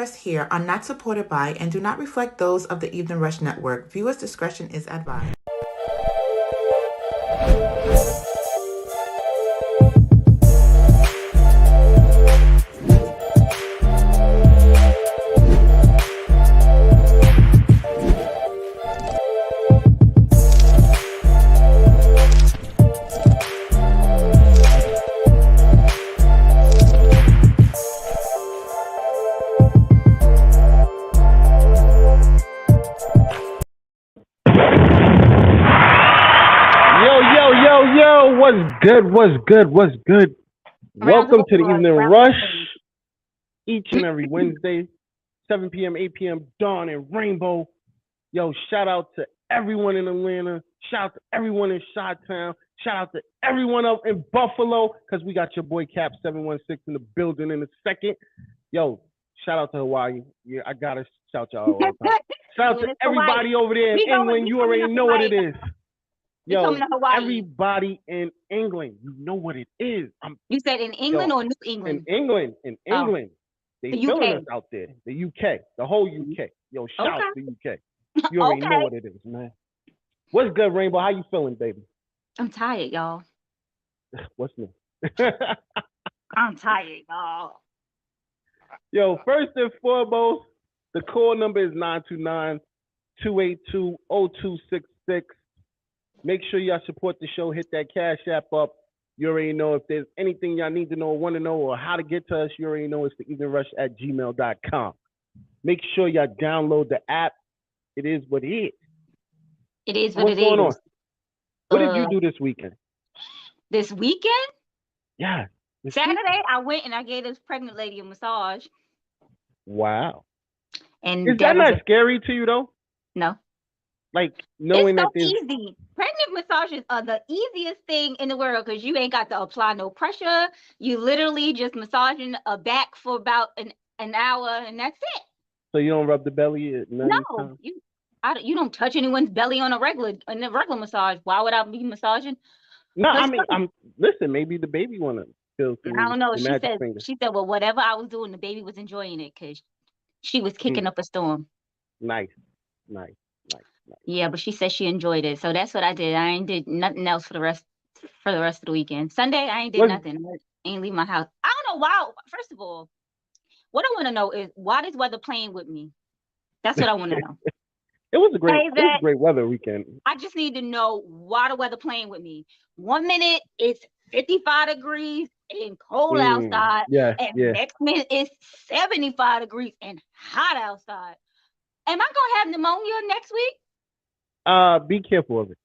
expressed here are not supported by and do not reflect those of the Evening Rush Network. Viewers' discretion is advised. What's good? Welcome to the Evening Rush. Each and every Wednesday, 7 p.m., 8 p.m., Dawn and Rainbow. Yo, shout out to everyone in Atlanta. Shout out to everyone in Chi-Town. Shout out to everyone up in Buffalo, because we got your boy C.A.P716 in the building in a second. Yo, shout out to Hawaii. Yeah, I got to shout y'all all the time. Shout out to everybody over there in England. You already know what it is. Yo, everybody in England, you know what it is. You said in England or New England? In England, They feeling us out there. The UK, the whole UK. Yo, shout out to the UK. You already know what it is, man. What's good, Rainbow? How you feeling, baby? I'm tired, y'all. What's new? I'm tired, y'all. Yo, first and foremost, the call number is 929-282-0266. Make sure y'all support the show. Hit that Cash App up. You already know if there's anything y'all need to know or want to know or how to get to us, you already know it's the eveningrush@gmail.com. Make sure y'all download the app. It is what it is. It is what What's it is. going on? What did you do this weekend? This weekend? Yeah. Saturday, I went and I gave this pregnant lady a massage. Wow. And is that not scary to you, though? No. Like, knowing it's so that easy. Pregnant massages are the easiest thing in the world because you ain't got to apply no pressure. You literally just massaging a back for about an hour and that's it. So you don't rub the belly at none of No, you don't touch anyone's belly on a regular massage. Why would I be massaging? No, I mean, listen, maybe the baby wanna feel some. I don't know. She said, well, whatever I was doing, the baby was enjoying it because she was kicking up a storm. Nice. Yeah, but she said she enjoyed it, so that's what I did. I ain't did nothing else for the rest of the weekend. Sunday, I ain't did nothing. I ain't leave my house. I don't know why. First of all, what I want to know is why this weather playing with me. That's what I want to know. It was a great weather weekend. I just need to know why the weather playing with me. 1 minute it's 55 degrees and cold outside, and next minute it's 75 degrees and hot outside. Am I gonna have pneumonia next week? Be careful of it.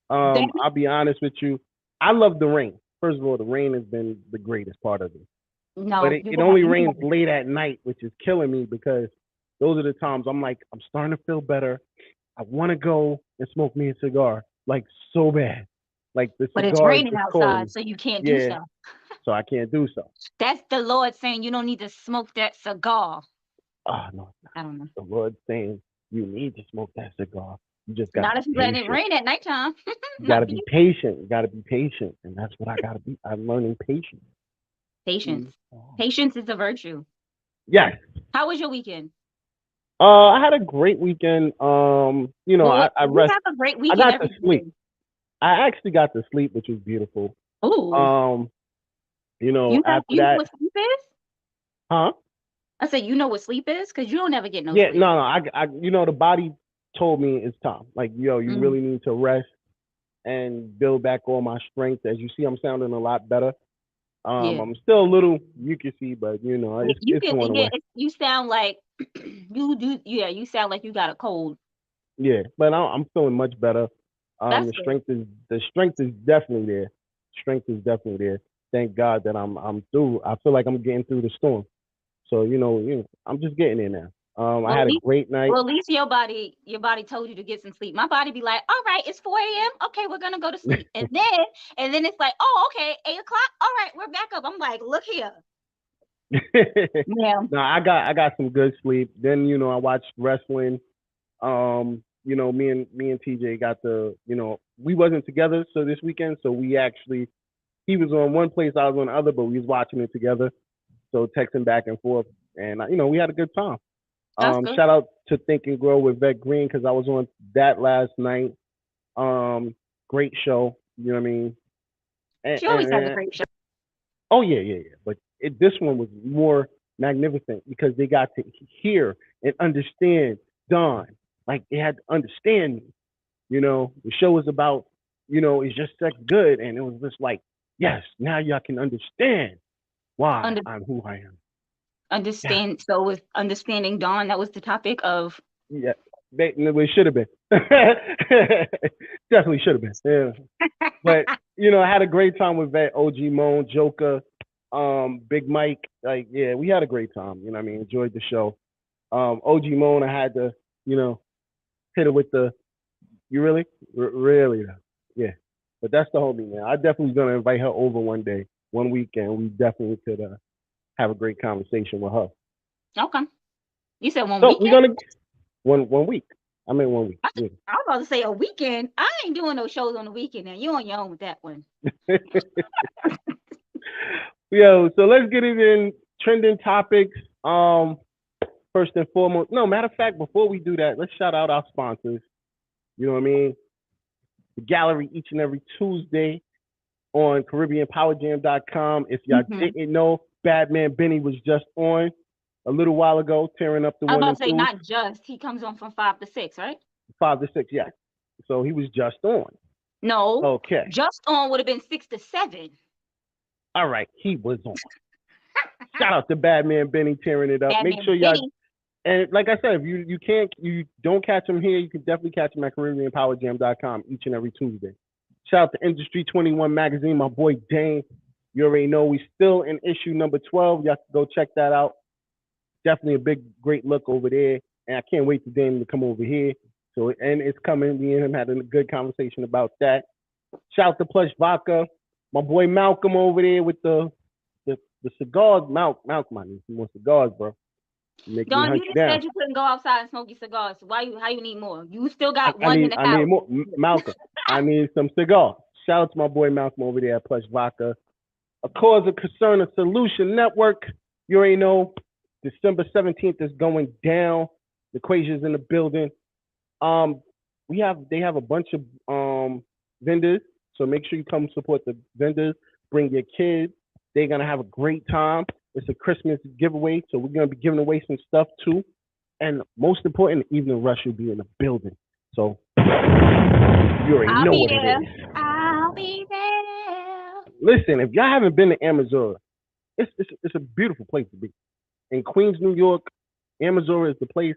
I'll be honest with you. I love the rain. First of all, the rain has been the greatest part of it. No, but it only rains late at night, which is killing me because those are the times I'm like, I'm starting to feel better. I want to go and smoke me a cigar, like so bad. Like the cigar. But it's raining outside, so you can't do so. So I can't do so. That's the Lord saying you don't need to smoke that cigar. Oh no, I don't know. The Lord saying you need to smoke that cigar. You just got not if you let it rain at nighttime. You gotta be patient. And that's what I gotta be. I'm learning patience. Patience is a virtue. Yes. How was your weekend? I had a great weekend. I rest. Have a great weekend. I got to sleep. I actually got to sleep, which was beautiful. Ooh. After that. You know what sleep is? Huh? I said, you know what sleep is? Because you don't ever get no sleep. Yeah, no. The body told me it's time. Like, you really need to rest and build back all my strength. As you see, I'm sounding a lot better. I'm still a little mucusy, but it's going away. You sound like you do. Yeah, you sound like you got a cold. Yeah, but I'm feeling much better. The strength is definitely there. Strength is definitely there. Thank God that I'm through. I feel like I'm getting through the storm. So I'm just getting there now. I had a great night. Well, at least your body told you to get some sleep. My body be like, all right, it's 4 a.m. Okay, we're gonna go to sleep. and then it's like, oh, okay, 8 o'clock. All right, we're back up. I'm like, look here. Yeah. No, I got some good sleep. Then I watched wrestling. Me and TJ got we wasn't together so this weekend, so he was on one place, I was on the other, but we was watching it together. So texting back and forth. and we had a good time. That's good. Shout out to Think and Grow with Vet Green because I was on that last night. Great show. You know what I mean? She always has a great show. Oh yeah. But this one was more magnificent because they got to hear and understand Don. Like they had to understand me. The show was about, is just sex good, and it was just like, yes, now y'all can understand why I'm who I am. Understand. Yeah. So with understanding Dawn, that was the topic of. Yeah, it should have been. Definitely should have been. Yeah. But I had a great time with that. OG Moan, Joker, Big Mike. Like, yeah, we had a great time. You know what I mean? Enjoyed the show. OG Moan, I had to, hit it with the. You really, really, yeah. But that's the homie, man. I definitely gonna invite her over one day, one weekend. We definitely could have a great conversation with her. Okay. You said one weekend? We're gonna one week. I mean 1 week. Yeah. I was about to say a weekend. I ain't doing no shows on the weekend now. You on your own with that one. Yo, so let's get it in trending topics. First and foremost. No, matter of fact, before we do that, let's shout out our sponsors. You know what I mean? The gallery each and every Tuesday on CaribbeanPowerJam.com. If y'all didn't know, Badman Benny was just on a little while ago, tearing up the one. I was about to say, not just. He comes on from 5 to 6, right? 5 to 6, yeah. So he was just on. No. Okay. Just on would have been 6 to 7. All right, he was on. Shout out to Badman Benny tearing it up. Badman Make sure y'all. Benny. And like I said, if you don't catch him here, you can definitely catch him at CaribbeanPowerJam.com each and every Tuesday. Shout out to Industry 21 Magazine, my boy Dane. You already know we still in issue number 12. Y'all can go check that out. Definitely a great look over there. And I can't wait for Dane to come over here. So, and it's coming. Me and him had a good conversation about that. Shout out to Plush Vodka. My boy Malcolm over there with the cigars. Malcolm, I need some more cigars, bro. Don, you just said you couldn't go outside and smoke your cigars. So how you need more? You still got one in the house. I need more. Malcolm, I need some cigars. Shout out to my boy Malcolm over there at Plush Vodka. A Cause of Concern, a Solution Network. You already know December 17th is going down. The Equation's in the building. They have a bunch of vendors. So make sure you come support the vendors. Bring your kids. They're going to have a great time. It's a Christmas giveaway, so we're going to be giving away some stuff too. And most important, the Evening Rush will be in the building. So you already know what it is. I'll be there. Listen, if y'all haven't been to Amazura, it's a beautiful place to be. In Queens, New York, Amazura is the place.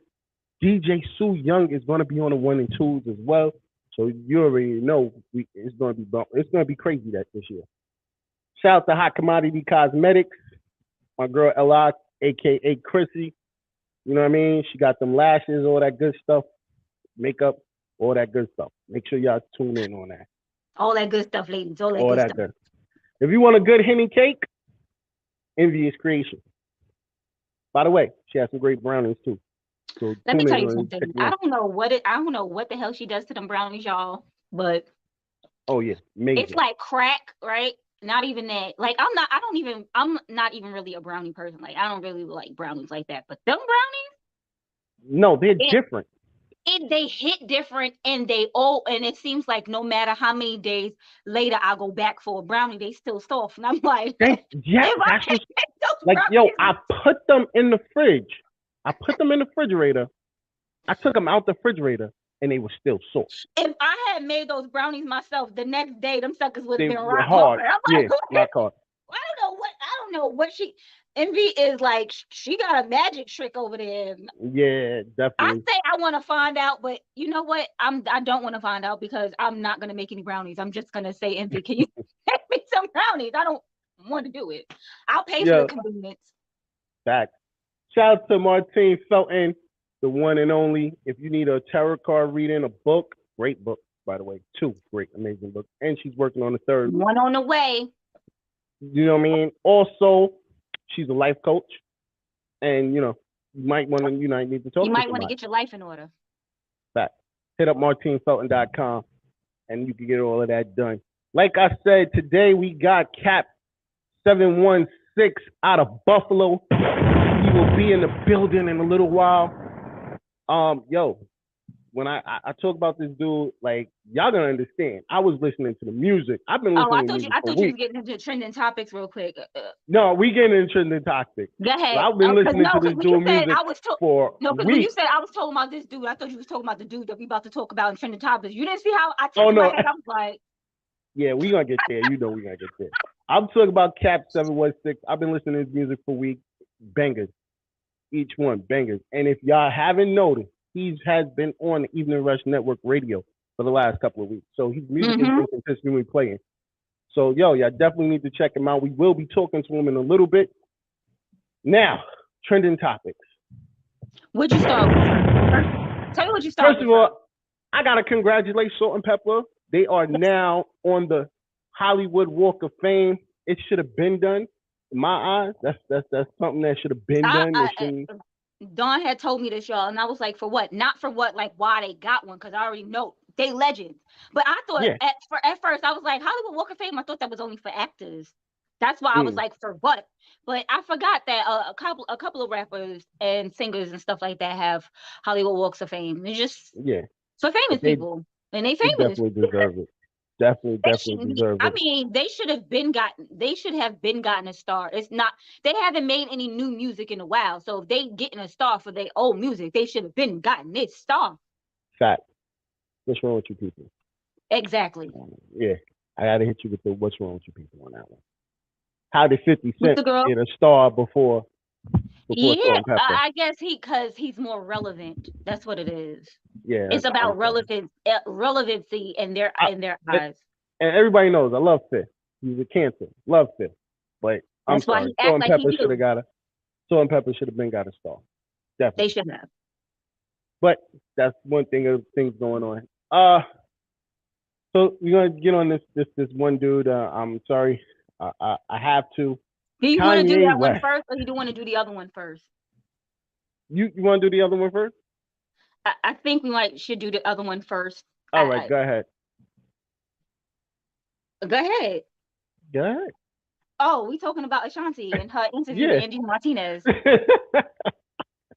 DJ Sue Young is going to be on the 1 and 2s as well. So you already know it's going to be crazy this year. Shout out to Hot Commodity Cosmetics. My girl Ella, aka Chrissy, you know what I mean? She got them lashes, all that good stuff, makeup, all that good stuff. Make sure y'all tune in on that. All that good stuff, ladies. All that good stuff. If you want a good Henny cake, Envious Creation. By the way, she has some great brownies too. So let me tell you something. I don't know what the hell she does to them brownies, y'all, but oh yeah, amazing. It's like crack, right? Not even that. Like I'm not even really a brownie person. Like I don't really like brownies like that. But them brownies, no, they're different. They hit different, and and it seems like no matter how many days later I go back for a brownie, they still soft. And I'm like, I put them in the fridge. I put them in the refrigerator. I took them out the refrigerator. And they were still soft. If I had made those brownies myself, the next day them suckers would have been rock hard. I'm like, rock hard. I don't know what she. Envy is like. She got a magic trick over there. Yeah, definitely. I say I want to find out, but you know what? I don't want to find out because I'm not gonna make any brownies. I'm just gonna say, Envy, can you make me some brownies? I don't want to do it. I'll pay for the convenience. Fact. Shout out to Martine Felton. The one and only. If you need a tarot card reading, a book, great book, by the way. 2 great, amazing books. And she's working on the 3rd. One on the way. You know what I mean? Also, she's a life coach. And, you might want to, need to talk to You might want to get your life in order. Fact. Hit up MartineFelton.com and you can get all of that done. Like I said, today we got C.A.P716 out of Buffalo. He will be in the building in a little while. Yo, when I talk about this dude, like, y'all gonna understand. I was listening to the music. I've been listening to music for weeks. You was getting into trending topics real quick. No, we getting into trending topics. Go ahead. I've been listening to this dude music for because weeks. When you said I was talking about this dude, I thought you was talking about the dude that we about to talk about in trending topics. You didn't see how I took my head. I was like, yeah, we gonna get there. You know we gonna get there. I'm talking about C.A.P716. I've been listening to his music for weeks. Bangers. Each one, bangers. And if y'all haven't noticed, he has been on the Evening Rush Network radio for the last couple of weeks. So his music has been consistently playing. So, yo, y'all definitely need to check him out. We will be talking to him in a little bit. Now, trending topics. What'd you start with? Tell me what you started with. First of all, I got to congratulate Salt-N-Pepa. They are now on the Hollywood Walk of Fame. It should have been done. In my eyes, that's something that should have been done. Dawn had told me this, y'all, and I was like, for what? Not for what, like why they got one, because I already know they legends. But I thought at first I was like, Hollywood Walk of Fame. I thought that was only for actors. That's why I was like, for what? But I forgot that a couple of rappers and singers and stuff like that have Hollywood Walks of Fame. It's just for famous people, and they famous. They definitely deserve it. Definitely deserve it. I mean, they should have been gotten a star. It's not, they haven't made any new music in a while. So if they getting a star for their old music, they should have been gotten this star. Fact. What's wrong with you people? Exactly. Yeah. I gotta hit you with the what's wrong with you people on that one. How did 50 Cent get a star before I guess because he's more relevant. That's what it is. Yeah, it's about relevancy in their eyes. And everybody knows I love Fifth. He's a cancer. Love Fifth. But I'm sorry. Salt-N-Pepa should have got a Salt-N-Pepa should have been got a star. Definitely. They should have. But that's one thing of things going on. So we're gonna get on this one dude. I'm sorry. I have to. Do you want to do that one first, or you do want to do the other one first? You want to do the other one first? I think we should do the other one first. All right, go ahead. Go ahead. Go ahead. Oh, we talking about Ashanti and her interview with Andy Martinez.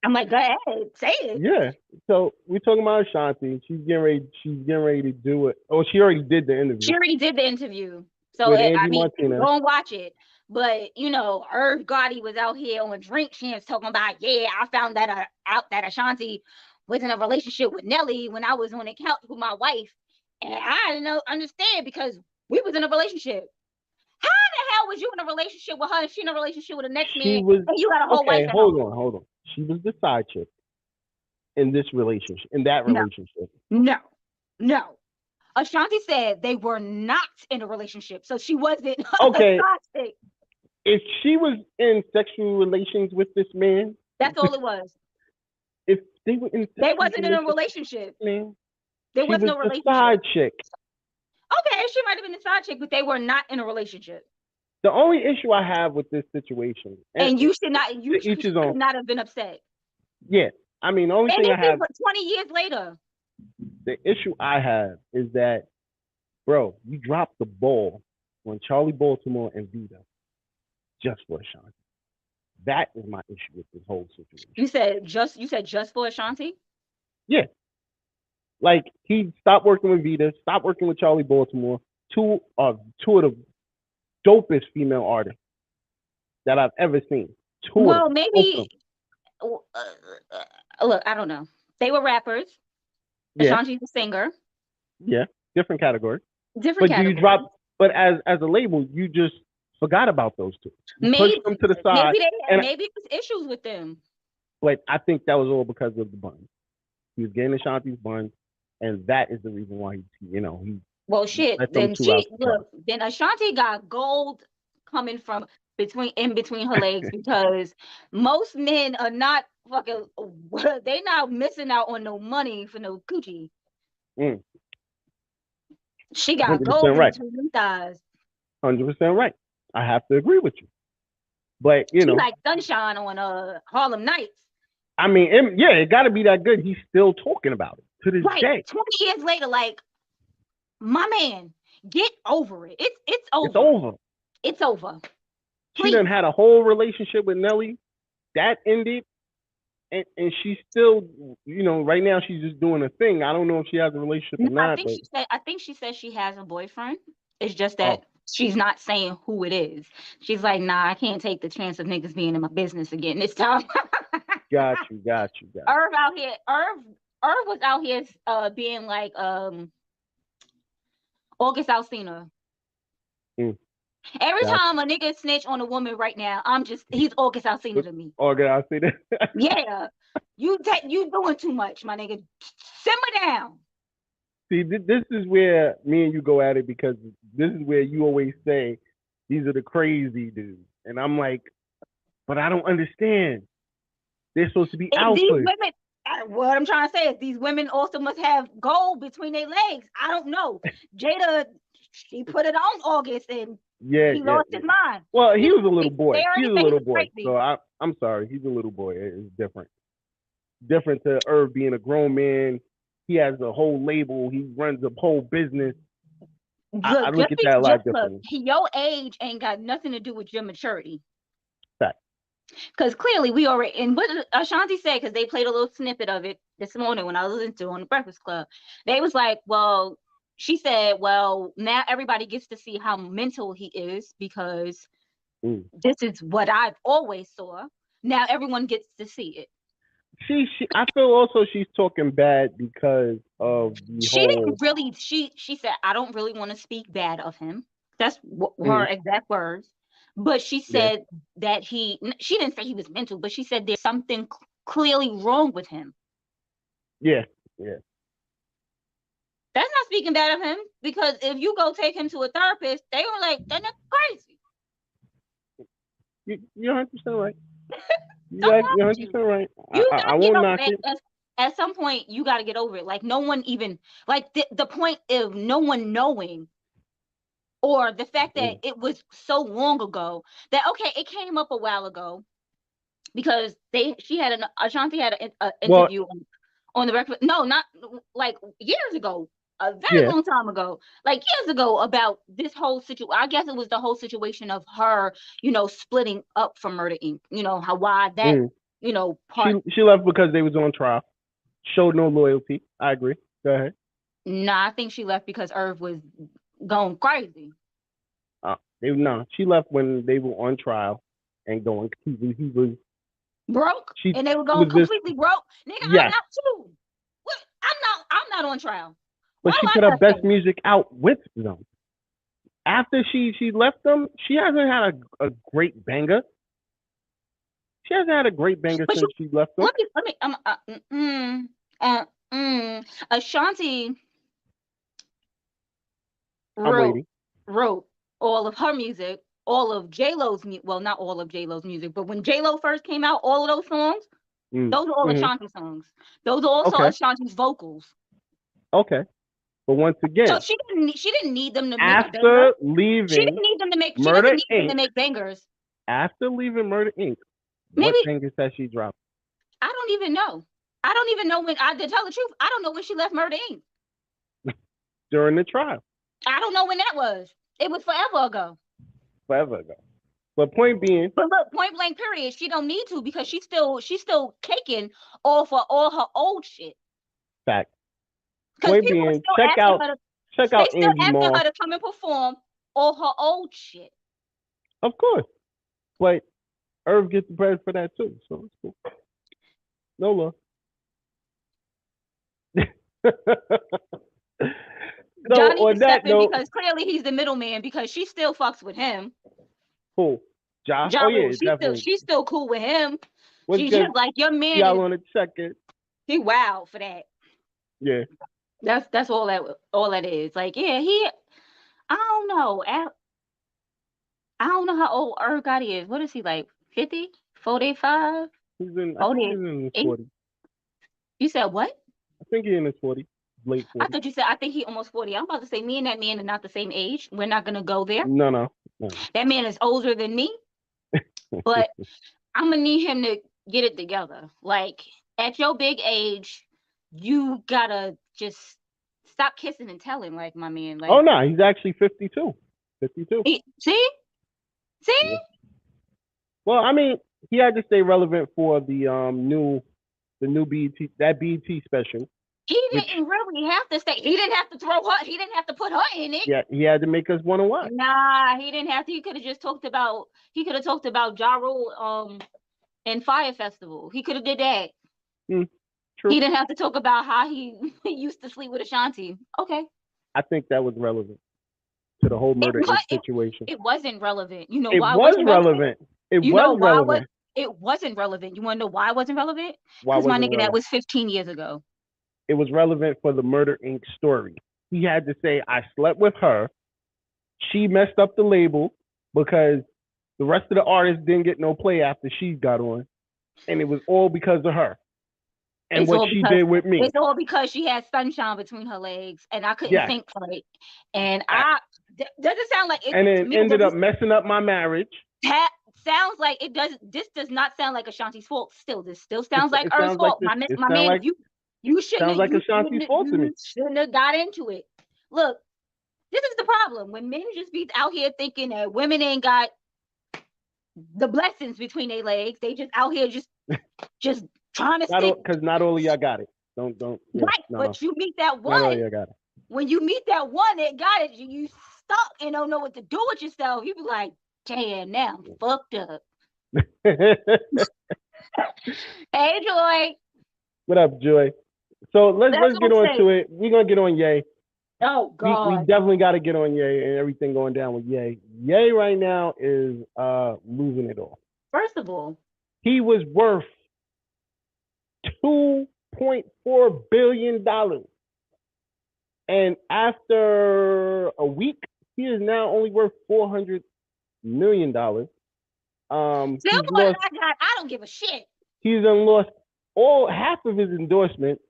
I'm like, go ahead, say it. Yeah. So we're talking about Ashanti. She's getting ready to do it. Oh, she already did the interview. She already did the interview. So I mean, go and watch it. But Irv Gotti was out here on Drink Champs talking about, I found that out that Ashanti was in a relationship with Nelly when I was on the couch with my wife, and I didn't understand because we was in a relationship. How the hell was you in a relationship with her and she in a relationship with the next man? And you got a whole wife. Hold on. She was the side chick in this relationship. In that relationship. No. Ashanti said they were not in a relationship, so she wasn't a side chick. If she was in sexual relations with this man, that's all it was. If they were in, they wasn't in a relationship. Man, there was no relationship. Side chick. Okay, she might have been a side chick, but they were not in a relationship. The only issue I have with this situation, and you should not have been upset. Yeah, I mean, the only thing I have. 20 years later. The issue I have is that, bro, you dropped the ball on Charlie Baltimore and Vita just for Ashanti. That is my issue with this whole situation. You said just for Ashanti? Yeah. Like, he stopped working with Vita, stopped working with Charlie Baltimore, two of the dopest female artists that I've ever seen. Well, maybe look, I don't know. They were rappers. Ashanti's a singer. Yeah, different category. Category. But as a label, you just forgot about those two. Maybe pushed them to the side. Maybe it was issues with them. But I think that was all because of the buns. He was getting Ashanti's buns, and that is the reason why he. Well, shit. Then Ashanti got gold coming from in between her legs because most men are not fucking. They not missing out on no money for no coochie. She got gold in between her thighs. 100% right. I have to agree with you. But she like Sunshine on Harlem Nights. I mean, it got to be that good. He's still talking about it to this day. 20 years later, like, my man, get over it. It's over. It's over. It's over. She done had a whole relationship with Nelly. that ended, and she's still, right now she's just doing a thing. I don't know if she has a relationship or not. I think she said she has a boyfriend. It's just that she's not saying who it is. She's like, nah, I can't take the chance of niggas being in my business again this time. Got you. Irv out here. Irv was out here being like August Alsina. Every time a nigga snitch on a woman right now, he's August Alsina to me. August Alsina. Yeah. You doing too much, my nigga. Simmer down. See, this is where me and you go at it, because this is where you always say these are the crazy dudes, and I'm like, but I don't understand. They're supposed to be alphas. These women, what I'm trying to say is these women also must have gold between their legs. I don't know. Jada, she put it on August, and he lost his mind. Well, he was a little boy. He's a little boy. So I'm sorry. He's a little boy. It's different. Different to Irv being a grown man. He has a whole label. He runs a whole business. I look at that a lot differently. Your age ain't got nothing to do with your maturity. Fact. Because clearly we already, and what Ashanti said, because they played a little snippet of it this morning when I was listening to on the Breakfast Club. They was like, well, she said, well, now everybody gets to see how mental he is, because this is what I've always saw. Now everyone gets to see it. I feel also she's talking bad because of the she said, I don't really want to speak bad of him. That's her exact words. But she said that she didn't say he was mental, but she said there's something clearly wrong with him. Yeah. That's not speaking bad of him, because if you go take him to a therapist, they were like, that nigga crazy. You're 100% right. You're 100% right. I won't knock it. At some point, you got to get over it. Like, no one even, like, the point of no one knowing, or the fact that it was so long ago that, okay, it came up a while ago, because Ashanti had an interview on the record. No, not like years ago. A very long time ago, like years ago, about this whole situation. I guess it was the whole situation of her, splitting up from Murder Inc. Why that, part. She left because they was on trial. Showed no loyalty. I agree. Go ahead. Nah, I think she left because Irv was going crazy. She left when they were on trial and going. He was broke, and they were going completely broke. Nigga, I'm not too. What? I'm not on trial. But she put her best music out with them. After she left them, she hasn't had a great banger. She hasn't had a great banger since she left them. Ashanti wrote all of her music, all of J-Lo's music. Well, not all of J-Lo's music, but when J-Lo first came out, all of those songs, those are all Ashanti songs. Those are also Ashanti's vocals. Okay. But once again, so she didn't need them to make after leaving. She didn't need them to make. She doesn't need them to make bangers. After leaving Murder Inc., what bangers has she dropped? I don't even know. I don't even know when. To tell the truth, I don't know when she left Murder Inc. During the trial. I don't know when that was. It was forever ago. But point being. But look, point blank period. She don't need to, because she's still caking off of all her old shit. Fact. Point being, check out Angie Moss. They still asking her to come and perform all her old shit. Of course, but Irv gets the credit for that too, so it's cool. No love. Johnny on that note, because clearly he's the middleman, because she still fucks with him. Cool. Josh. Oh yeah, she's still cool with him. She's just like, your man. Y'all want to check it? He wild for that. Yeah. That's all that is. Like, yeah, I don't know. I don't know how old Irv Gotti is. What is he, like 50? 45? He's in his 40s. You said what? I think he's in his 40s. Late 40s. I thought you said, I think he almost 40. I'm about to say, me and that man are not the same age. We're not going to go there. No. That man is older than me. But I'm going to need him to get it together. Like, at your big age, you got to just stop kissing and telling, like my man. Like, oh, no, he's actually 52. 52. See? Yeah. Well, I mean, he had to stay relevant for the new BET, that BET special. He didn't really have to stay. He didn't have to throw her. He didn't have to put her in it. Yeah, he had to make us want to watch. Nah, he didn't have to. He could have just talked about. He could have talked about Ja Rule and Fire Festival. He could have did that. True. He didn't have to talk about how he used to sleep with Ashanti. Okay. I think that was relevant to the whole murder situation. It wasn't relevant. You know it why? Was relevant. It you was know why relevant. It wasn't relevant. You want to know why it wasn't relevant? Why Because my nigga, relevant? that was 15 years ago. It was relevant for the Murder Inc. story. He had to say, I slept with her. She messed up the label because the rest of the artists didn't get no play after she got on. And it was all because of her. And what she did with me. It's all because she had sunshine between her legs and I couldn't think right. And doesn't sound like it. And it ended up messing up my marriage. That sounds like it does. This does not sound like Ashanti's fault. Still, this still sounds like Irv's fault. My man, like, you shouldn't. Sounds like Ashanti's fault to me. Shouldn't have got into it. Look, this is the problem when men just be out here thinking that women ain't got the blessings between their legs. They just out here just trying to stick. Because not all of y'all got it. Don't. Yeah, right, but you meet that one. Not all of y'all got it. When you meet that one that got it, you stuck and don't know what to do with yourself. You be like, damn, now I'm fucked up. Hey, Joy. What up, Joy? So let's get on to it. We're gonna get on Ye. Oh God. We definitely got to get on Ye and everything going down with Ye. Ye right now is losing it all. First of all, he was worth $2.4 billion, and after a week, he is now only worth $400 million. Still more than I got. I don't give a shit. He's done lost half of his endorsements.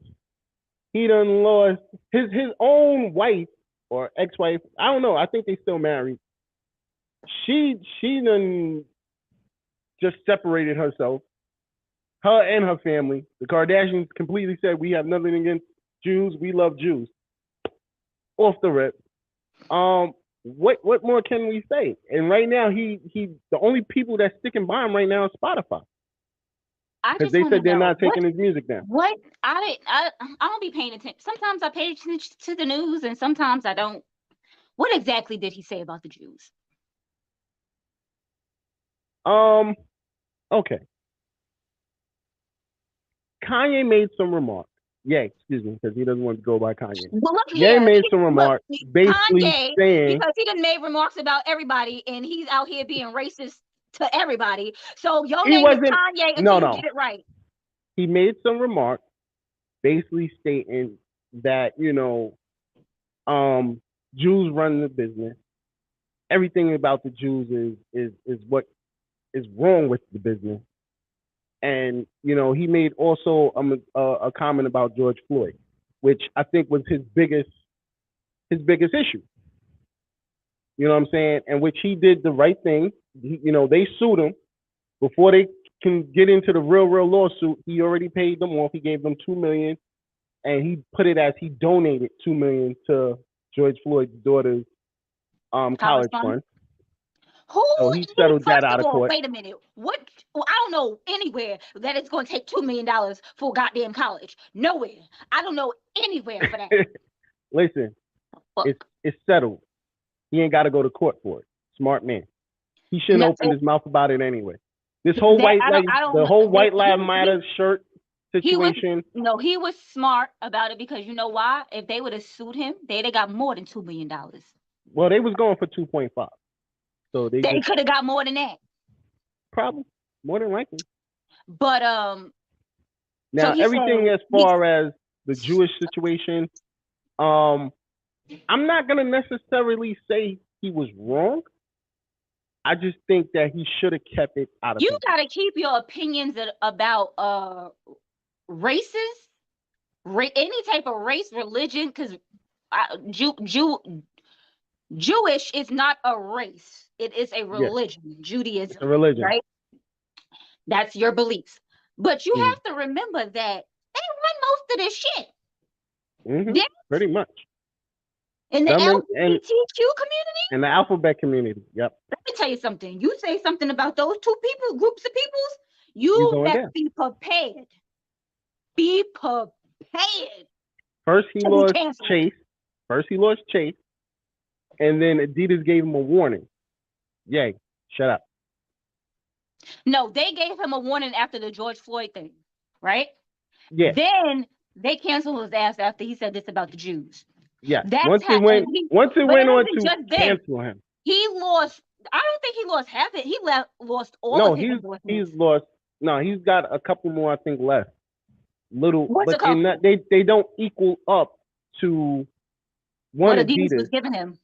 He done lost his own wife or ex-wife. I don't know. I think they still married. She done just separated herself. Her and her family. The Kardashians completely said, we have nothing against Jews. We love Jews. Off the rip. What more can we say? And right now, he the only people that's sticking by him right now is Spotify. Because they said they're not taking his music down. What? I don't be paying attention. Sometimes I pay attention to the news and sometimes I don't. What exactly did he say about the Jews? Okay. Kanye made some remarks. Yeah, excuse me, because he doesn't want to go by Kanye. Well, look Ye made some remarks basically Kanye, saying, because he done made remarks about everybody and he's out here being racist to everybody. So your name is Kanye until you get it right. He made some remarks basically stating that, Jews run the business. Everything about the Jews is what is wrong with the business. And, he made also a comment about George Floyd, which I think was his biggest issue. You know what I'm saying? And which he did the right thing. They sued him before they can get into the real lawsuit. He already paid them off. He gave them $2 million, and he put it as he donated $2 million to George Floyd's daughter's college fund. So he settled that out of court. Wait a minute. What? Well, I don't know anywhere that it's going to take $2 million for goddamn college. Nowhere. I don't know anywhere for that. Listen, it's settled. He ain't got to go to court for it. Smart man. He shouldn't open his mouth about it anyway. This whole White Lives Matter shirt situation. He was smart about it because you know why? If they would have sued him, they'd have got more than $2 million. Well, they was going for 2.5. So they could have got more than that. Probably. More than likely. But now everything as far as the Jewish situation, I'm not gonna necessarily say he was wrong. I just think that he should have kept it out of. You gotta keep your opinions about races, any type of race, religion, because Jewish is not a race. It is a religion. Yes. Judaism. It's a religion. Right? That's your beliefs. But you have to remember that they run most of this shit. Mm-hmm. Pretty much. In the LGBTQ community? In the alphabet community, yep. Let me tell you something. You say something about those two groups of peoples, you have to be prepared. Be prepared. First he lost Chase. And then Adidas gave him a warning. Yay, shut up. No, they gave him a warning after the George Floyd thing, right? Yeah. Then they canceled his ass after he said this about the Jews. Yeah. Once it went on to cancel him. He lost, I don't think he lost half it. He lost all of his endorsements. He's got a couple more, I think, left. What's but they don't equal up to what Adidas was giving him.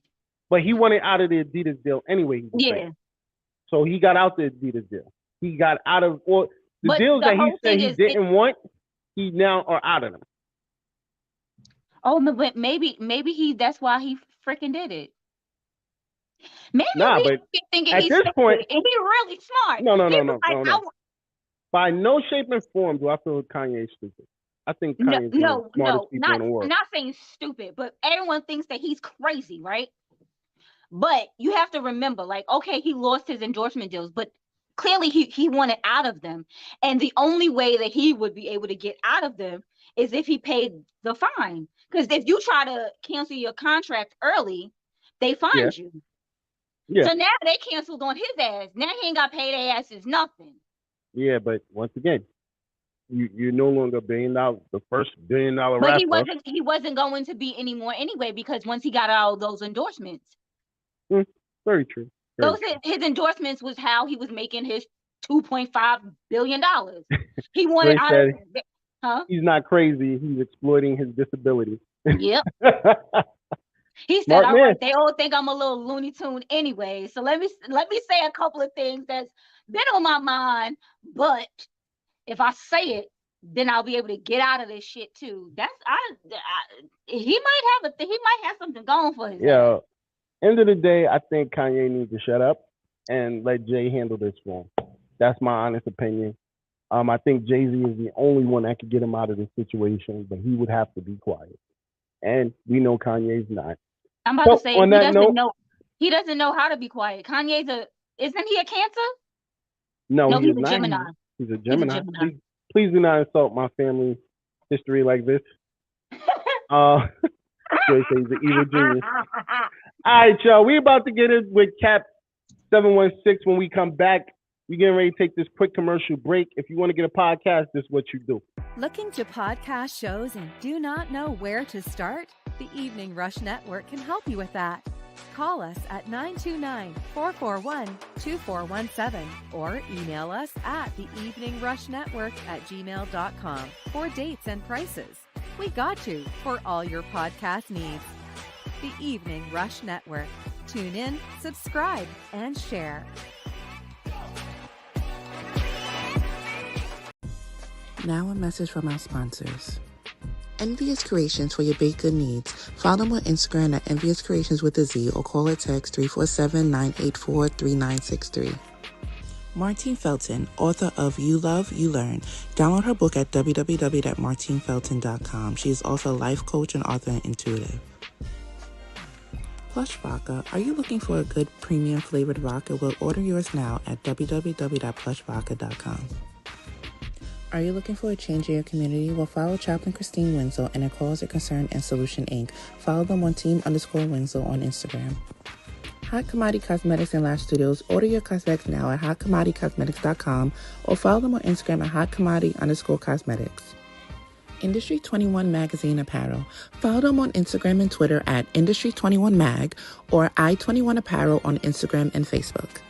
But he wanted out of the Adidas deal anyway. Yeah. So he got out the Adidas deal. He got out of all the deals that he said he didn't want. He now are out of them. Oh, but maybe that's why he freaking did it. Maybe but thinking at this point, and he's really smart. No. By no shape and form do I feel Kanye stupid. I think Kanye's one of the smartest people in the world. Not saying stupid, but everyone thinks that he's crazy, right? But you have to remember, like, okay, he lost his endorsement deals, but clearly he wanted out of them. And the only way that he would be able to get out of them is if he paid the fine. Because if you try to cancel your contract early, they find you. Yeah. So now they canceled on his ass. Now he ain't got paid their asses nothing. Yeah, but once again, you're no longer the first $1 billion rapper. But he wasn't going to be anymore anyway, because once he got all those endorsements. Very true. His endorsements was how he was making his $2.5 billion. He wanted out of it. Huh? He's not crazy. He's exploiting his disability. Yep. He said, all right, they all think I'm a little Looney Tune anyway. So let me say a couple of things that's been on my mind, but if I say it, then I'll be able to get out of this shit too. He might have something going for him. Yeah. End of the day, I think Kanye needs to shut up and let Jay handle this for him. That's my honest opinion. I think Jay-Z is the only one that could get him out of this situation, but he would have to be quiet. And we know Kanye's not. I'm about to say he doesn't know how to be quiet. Isn't he a Cancer? No, he's a Gemini. He's a Gemini. Please do not insult my family history like this. He's an evil genius. All right, y'all. We about to get in with C.A.P716 when we come back. We're getting ready to take this quick commercial break. If you want to get a podcast, this is what you do. Looking to podcast shows and do not know where to start? The Evening Rush Network can help you with that. Call us at 929-441-2417 or email us at theeveningrushnetwork@gmail.com for dates and prices. We got you for all your podcast needs. The Evening Rush Network. Tune in, subscribe, and share. Now a message from our sponsors. Envious Creations for your baked good needs. Follow them on Instagram at Envious Creations with a Z or call or text 347-984-3963. Martine Felton, author of You Love, You Learn. Download her book at www.martinefelton.com. She is also a life coach and author and intuitive. Plush Vodka. Are you looking for a good premium flavored vodka? Well, order yours now at www.plushvodka.com. Are you looking for a change in your community? Well, follow Chaplain Christine Winslow and her Cause of Concern and Solution Inc. Follow them on team_Winslow on Instagram. Hot Commodity Cosmetics and Lash Studios. Order your cosmetics now at hotcommodicosmetics.com or follow them on Instagram at hotcommodity_cosmetics. Industry 21 Magazine Apparel. Follow them on Instagram and Twitter at Industry21Mag or I21 Apparel on Instagram and Facebook.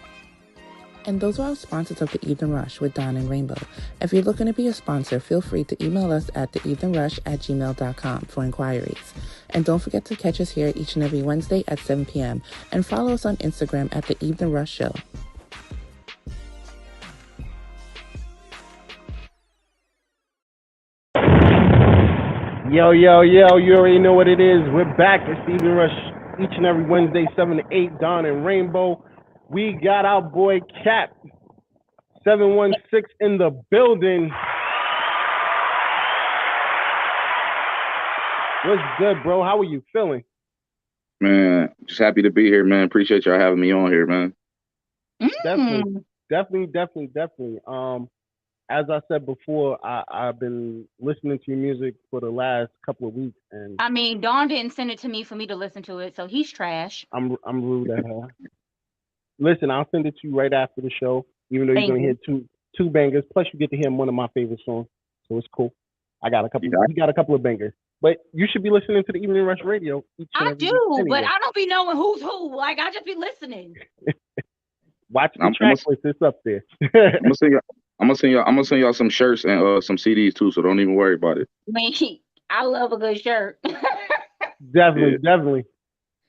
And those are our sponsors of The Evening Rush with Don and Rainbow. If you're looking to be a sponsor, feel free to email us at theeveningrush@gmail.com for inquiries. And don't forget to catch us here each and every Wednesday at 7 p.m. and follow us on Instagram at The Evening Rush Show. Yo, you already know what it is. We're back. It's The Evening Rush each and every Wednesday, 7 to 8, Don and Rainbow. We got our boy C.A.P716 in the building. What's good, bro? How are you feeling? Man, just happy to be here, man. Appreciate y'all having me on here, man. Definitely. As I said before, I've been listening to your music for the last couple of weeks, and I mean, Dawn didn't send it to me for me to listen to it, so he's trash. I'm rude at her. Listen, I'll send it to you right after the show, even though you're gonna hear two bangers. Plus, you get to hear one of my favorite songs, so it's cool. I got a couple. He got a couple of bangers, but you should be listening to the Evening Rush Radio. I do, but I don't be knowing who's who. Like I just be listening. Watch the track list. It's up there. I'm gonna send y'all some shirts and some CDs too. So don't even worry about it. Man, I love a good shirt. Definitely.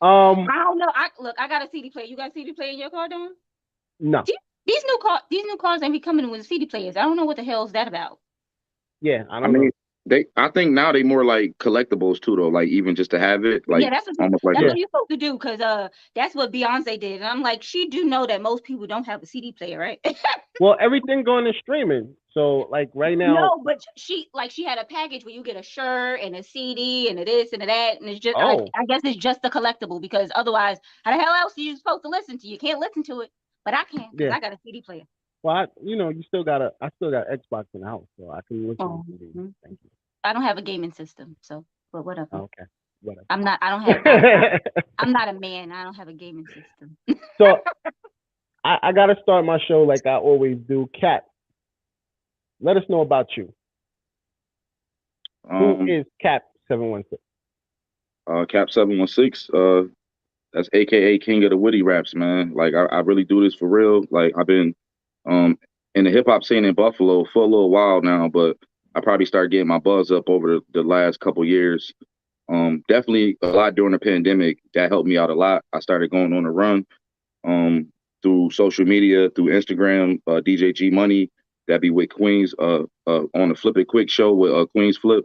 I don't know. I got a CD player. You got a CD player in your car, Dawn? No. These new cars ain't be coming with CD players. I don't know what the hell is that about. Yeah, I mean, know. I think now they more like collectibles too, though. Like even just to have it, like that's what you're supposed to do, because that's what Beyonce did. And I'm like, she do know that most people don't have a CD player, right? Well, everything going to streaming. So like right now. No, but she had a package where you get a shirt and a CD and a this and a that, and it's just I guess it's just a collectible, because otherwise, how the hell else are you supposed to listen to? You can't listen to it, but I can, because I got a I player. Well, you still got I still got Xbox in the house, so I can listen to CDs. Thank you. I don't have a gaming system, but whatever. Okay, whatever. I'm not a man. I don't have a gaming system. So I got to start my show like I always do. Cat, let us know about you. Who is C.A.P716? C.A.P716. That's AKA King of the Witty Raps, man. Like I really do this for real. Like I've been in the hip hop scene in Buffalo for a little while now, but I probably started getting my buzz up over the last couple years. Definitely a lot during the pandemic. That helped me out a lot. I started going on a run through social media, through Instagram, DJ G Money, that be with Queens on the Flip It Quick show with Queens Flip.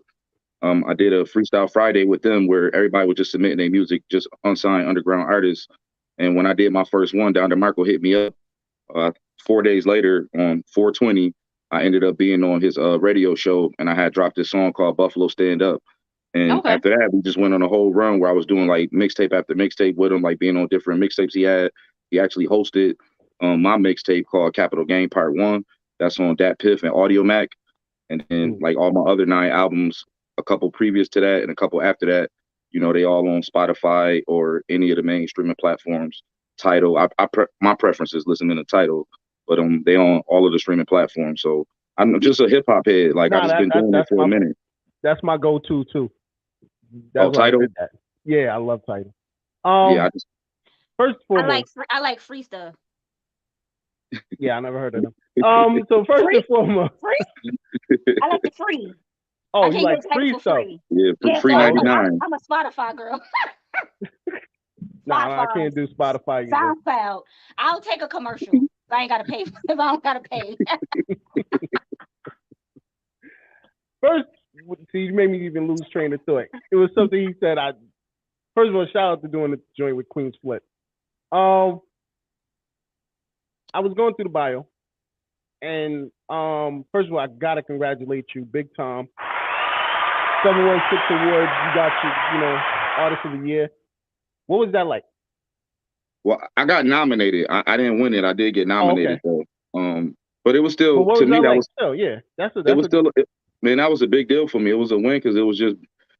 I did a Freestyle Friday with them where everybody was just submitting their music, just unsigned underground artists. And when I did my first one, Down to Marco hit me up. 4 days later, on 4/20, I ended up being on his radio show, and I had dropped this song called Buffalo Stand Up. And after that, we just went on a whole run where I was doing like mixtape after mixtape with him, like being on different mixtapes he had. He actually hosted my mixtape called Capital Game Part 1. That's on Dat Piff and Audio Mac. And then like all my other 9 albums, a couple previous to that and a couple after that, they all on Spotify or any of the main streaming platforms. Tidal, my preference is listening to Tidal, but they on all of the streaming platforms. So I'm just a hip hop head. Like I've just been doing it for a minute. That's my go-to too. Tidal. Yeah, I love Tidal. First of all, I like free stuff. Yeah, I never heard of them. So first and foremost, I like the free. Oh, you like free stuff? Yeah, free 99. I'm a Spotify girl. Nah, I can't do Spotify. SoundCloud. I'll take a commercial. I ain't gotta pay if I don't gotta pay. First, see, you made me even lose train of thought. It was something he said. First of all, shout out to doing the joint with Queen's Flip. I was going through the bio, and first of all, I gotta congratulate you, big time. 716 awards. You got your, Artist of the Year. What was that like? Well, I got nominated. I didn't win it. I did get nominated though. But it was still to me that was still man, that was a big deal for me. It was a win because it was just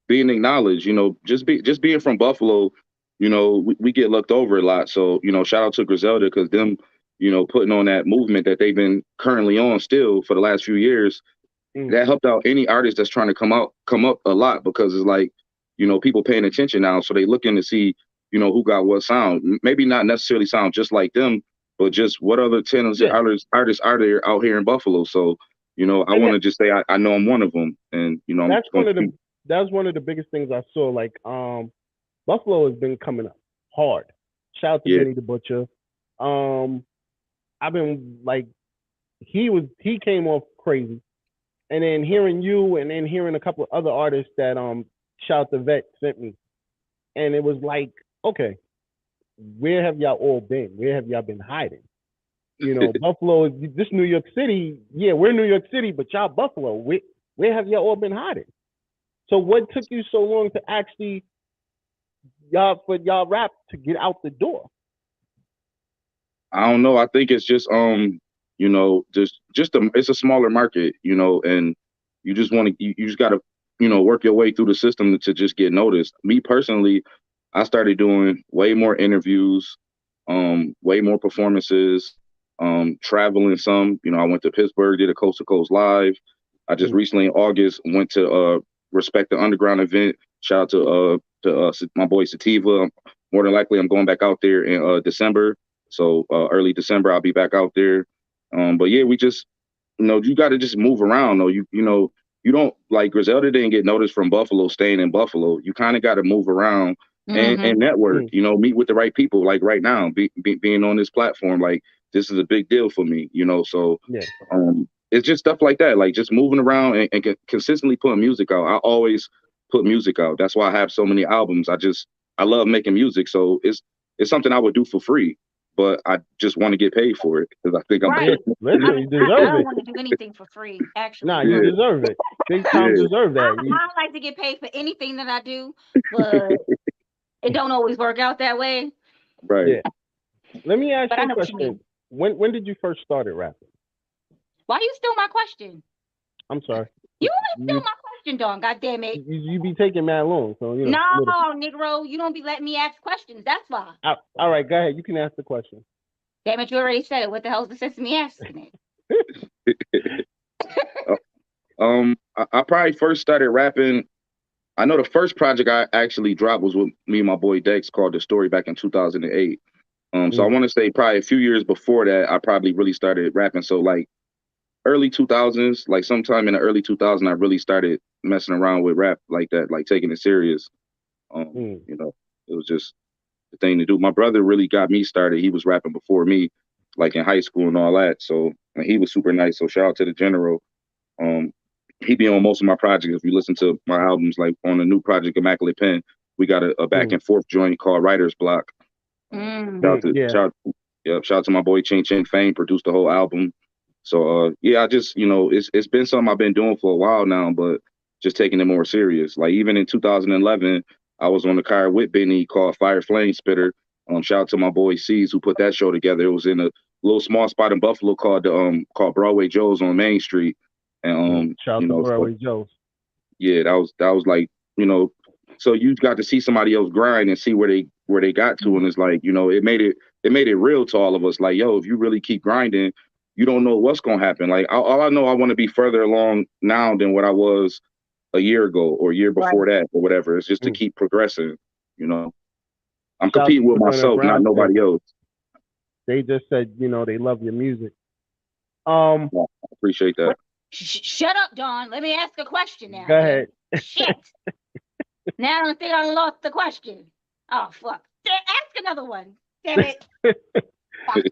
being acknowledged. Just being from Buffalo. We get looked over a lot. So shout out to Griselda because them, putting on that movement that they've been currently on still for the last few years. That helped out any artist that's trying to come up a lot because it's like, people paying attention now. So they looking to see, who got what sound. Maybe not necessarily sound just like them, but just what other talented artists are there out here in Buffalo. So, I want to just say I know I'm one of them. And, that's one of the biggest things I saw. Like, Buffalo has been coming up hard. Shout out to Benny the Butcher. I've been like, he came off crazy. And then hearing you and then hearing a couple of other artists that Shout the Vet sent me. And it was like, okay, where have y'all all been? Where have y'all been hiding? Buffalo is this New York City. Yeah, we're New York City, but y'all Buffalo. Where have y'all all been hiding? So what took you so long to actually y'all rap to get out the door? I don't know. I think it's just you know, it's a smaller market, you know, and you just want to you just got to, you know, work your way through the system to just get noticed. Me personally, I started doing way more interviews, way more performances, traveling some. You know, I went to Pittsburgh, did a Coast to Coast Live. I just recently in August went to Respect the Underground event. Shout out to my boy Sativa. More than likely, I'm going back out there in December. So early December, I'll be back out there. But yeah, we just, you know, you got to just move around. Though you know, you don't, like Griselda didn't get noticed from Buffalo, staying in Buffalo. You kind of got to move around and network. You know, meet with the right people. Like right now, being on this platform, like this is a big deal for me. You know, so it's just stuff like that. Like just moving around and consistently putting music out. I always put music out. That's why I have so many albums. I love making music. So it's something I would do for free. But I just want to get paid for it because I think I'm right. Listen, you deserve I don't want to do anything for free, actually. Nah, you deserve it. Big time deserve that. I don't like to get paid for anything that I do, but it don't always work out that way. Right. Yeah. Let me ask you a question. When did you first start rapping? Why you steal my question? I'm sorry. You always steal my question, Dawn. God damn it. You be taking mad long, so you know. No, Negro, you don't be letting me ask questions. That's why. All right, go ahead. You can ask the question. Damn it, you already said it. What the hell's the sense of me asking it? I probably first started rapping. I know the first project I actually dropped was with me and my boy Dex, called The Story, back in 2008. So I want to say probably a few years before that, I probably really started rapping. So like early 2000s, like sometime in the early 2000s, I really started messing around with rap like that, like taking it serious. You know, it was just the thing to do. My brother really got me started. He was rapping before me, like in high school and all that. So and he was super nice. So shout out to the General. He be on most of my projects. If you listen to my albums, like on the new project Immaculate Pen, we got a back and forth joint called Writer's Block. Shout out to my boy Ching Ching Fame, produced the whole album. So I just, you know, it's been something I've been doing for a while now, but just taking it more serious. Like even in 2011, I was on the car with Benny called Fire Flame Spitter. Shout out to my boy C's who put that show together. It was in a little small spot in Buffalo called Broadway Joe's on Main Street. And shout out to Broadway Joe's. Yeah, that was like, you know, so you got to see somebody else grind and see where they got to, and it's like, you know, it made it real to all of us. Like, yo, if you really keep grinding, you don't know what's gonna happen. Like, all I know, I want to be further along now than what I was a year ago or a year before that or whatever. It's just to keep progressing. You know, I'm competing with myself, not nobody else. They just said, you know, they love your music. I appreciate that. Shut up, Dawn. Let me ask a question now. Go ahead. Shit. Now I think I lost the question. Oh, fuck. Ask another one. Damn it.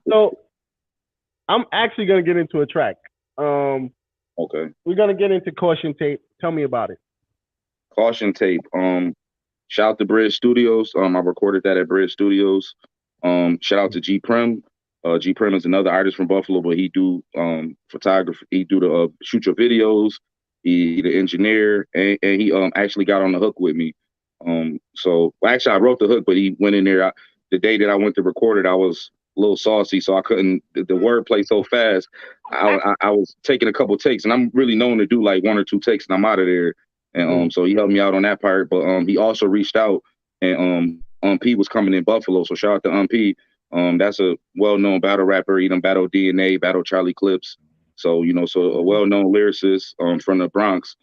So I'm actually going to get into a track. Okay. We're going to get into Caution Tape. Tell me about it. Caution Tape. Shout out to Bridge Studios. I recorded that at Bridge Studios. Shout out to G Prim. G Prim is another artist from Buffalo, but he do photography. He do the shoot your videos. He the engineer, and he actually got on the hook with me. So actually I wrote the hook, but he went in there. The day that I went to record it, I was a little saucy, so I couldn't. The wordplay so fast. I was taking a couple takes, and I'm really known to do like 1 or 2 takes, and I'm out of there. And so he helped me out on that part. But he also reached out, and P was coming in Buffalo, so shout out to P. That's a well-known battle rapper. He done battle DNA, battle Charlie Clips. So, you know, a well-known lyricist from the Bronx.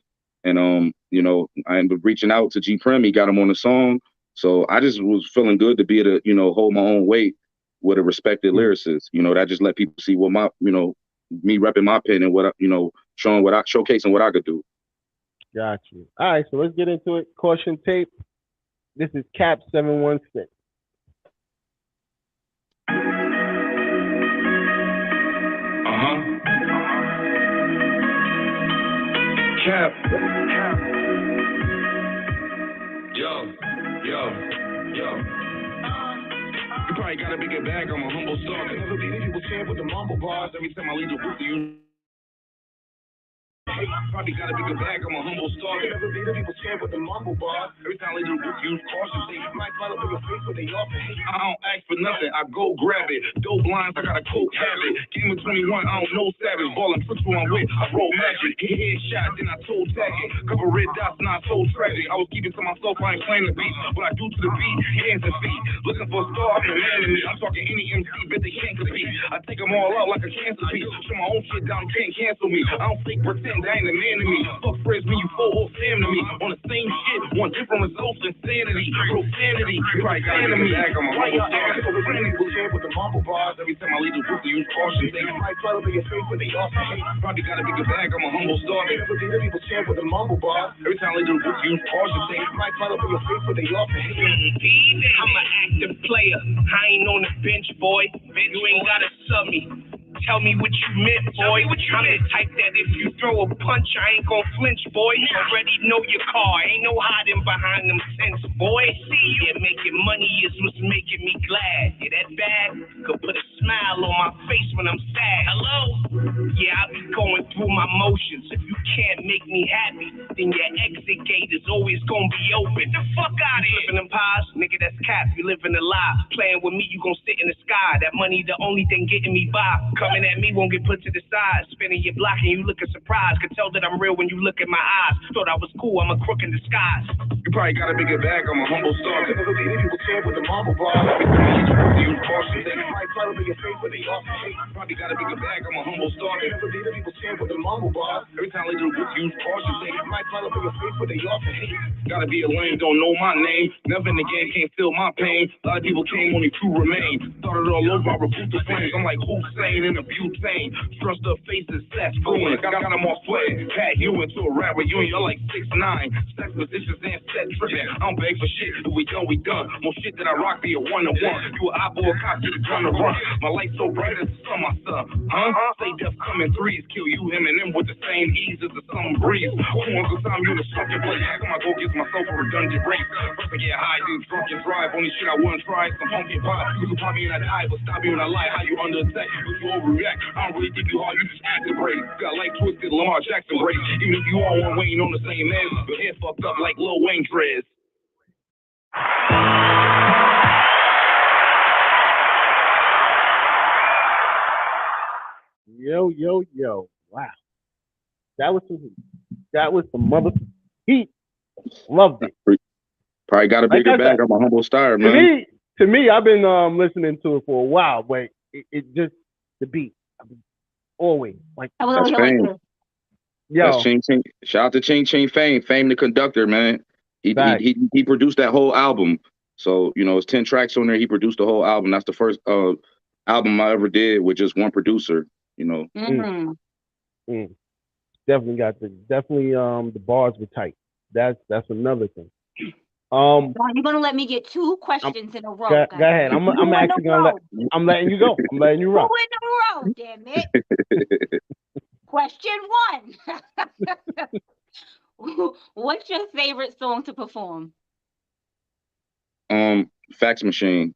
And, you know, I ended up reaching out to G Prim. He got him on the song. So I just was feeling good to be able to, you know, hold my own weight with a respected lyricist. You know, that just let people see what my, you know, me repping my pen and what, you know, showcasing what I could do. Got you. All right, so let's get into it. Caution Tape. This is C.A.P716. C.A.P. Yo. You probably got a bigger bag, I'm a humble stalker. Never be these people saying with the mumble bars. Every time I leave the booth, you Probably got a bigger bag, I'm a humble star. Never be the people scared with the mumble bars. Every time they do the book, use caution. They might follow up in your face, but they often hate. I don't ask for nothing, I go grab it. Dope lines, I got a coke habit. Game of 21, I don't know savage. Ballin' tricks who I'm with, I roll magic. Hit headshot, then I toe tag it. Couple red dots, not so tragic. I was keeping to myself, I ain't playing the beat. What I do to the beat, hands and feet. Looking for a star, I'm the man in me. I'm talking any MC, bet they can't compete. I take them all out like a cancer piece. Show my own shit down, can't cancel me. I don't fake pretend, I ain't the man to me. Fuck friends when you full whole fam to me. On the same shit, want different results, insanity, profanity. You probably got me. Why y'all acting so friendly? With the mumble bars, every time I leave the booth, they use caution. They might try to be your face, but they often hate. Probably got a bigger bag, I'm a humble star. They never be the people scared with the mumble bars. Every time I leave the booth, they use caution. They might try to be your face, but they often hate. I'm an active player. I ain't on the bench, boy. You ain't gotta sub me. Tell me what you meant, boy. I'm the type that if you throw a punch, I ain't gon' flinch, boy. Already know your car. Ain't no hiding behind them tents, boy. See, yeah, making money is what's making me glad. Yeah, that bag could put a smile on my face when I'm sad. Hello? Yeah, I be going through my motions. If you can't make me happy, then your exit gate is always gonna be open. The fuck out of here. Flipping them pies, nigga, that's cap. You living a lie. Playing with me, you gon' sit in the sky. That money, the only thing getting me by. Coming at me won't get put to the side. Spinning your block and you looking surprised. Could tell that I'm real when you look in my eyes. Thought I was cool, I'm a crook in disguise. You probably got a bigger bag, I'm a humble star. Never be the people scared with the mumble bars. Use caution. They might try to be your face, but they often hate. Probably got a bigger bag, I'm a humble star. Never be the people scared with the mumble bars. Every time they do the use caution. They might try to be your face, but they often hate. Gotta be a lame, don't know my name. Never in the game, can't feel my pain. A lot of people came, only two remain. Started all over, I rebuke the flames. I'm like Hussein in a butane. Trust the faces, that's fluent. Got them all sweating. Pat you into a rapper, you and you're like 6'9". Sex positions and set tripping. I don't beg for shit, if we done, we done. More shit that I rock, be a one-on-one. You an eyeball cop, get a gun to run. My light so bright as the sun, my son. Huh? Say death coming threes, kill you, him, and them with the same ease as the summer breeze. Who wants to time you in a sunken place? I'm gonna go get myself a redundant race. First I get high, then drunk and drive. Only shit I wouldn't try is some pumpkin pie. You can pop me in a die, but stop me when I lie. How you under attack? If you overreact, I don't really think you hard, you just acting brave. Got like twisted Lamar Jackson braids. Even if you all one Wayne on the same man, your head fucked up like Lil Wayne dreads. Yo, yo, yo. Wow. That was some heat. That was some mother heat. Loved it. Probably got a bigger bag. I'm a humble star, man. To me, I've been listening to it for a while, but it just the beat. Always like that's fame. Yo. That's Ching Ching. Shout out to Ching Ching Fame the conductor, man. He produced that whole album. So, you know, it's 10 tracks on there. He produced the whole album. That's the first album I ever did with just one producer, you know. Definitely the bars were tight. That's another thing. You're gonna let me get two questions in a row. Go ahead. I'm actually gonna I'm letting you go. I'm letting you rock. 2 in a row, damn it. Question one. What's your favorite song to perform? Fax Machine.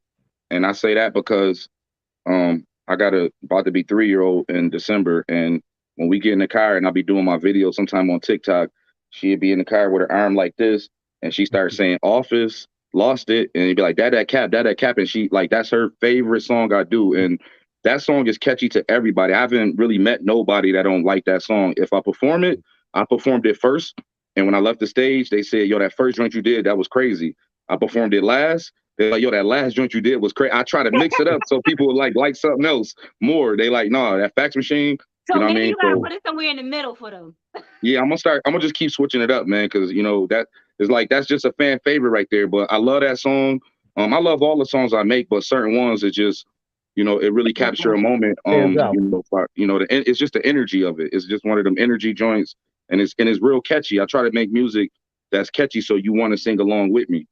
And I say that because I got about to be 3-year-old in December, and when we get in the car and I'll be doing my video sometime on TikTok, she'd be in the car with her arm like this, and she starts saying Office, Lost It, and he'd be like, that cap, and she like that's her favorite song I do. And that song is catchy to everybody. I haven't really met nobody that don't like that song. If I perform it, I performed it first, and when I left the stage, they said, yo, that first joint you did, that was crazy. I performed it last. They're like, yo, that last joint you did was crazy. I try to mix it up so people would like something else more. They like, no, that Fax Machine. So you know maybe what I mean? You gotta put it somewhere in the middle for them. Yeah, I'm gonna just keep switching it up, man, because you know that is like that's just a fan favorite right there. But I love that song. I love all the songs I make, but certain ones it just, you know, it really capture a moment. It's just the energy of it. It's just one of them energy joints, and it's real catchy. I try to make music that's catchy so you want to sing along with me.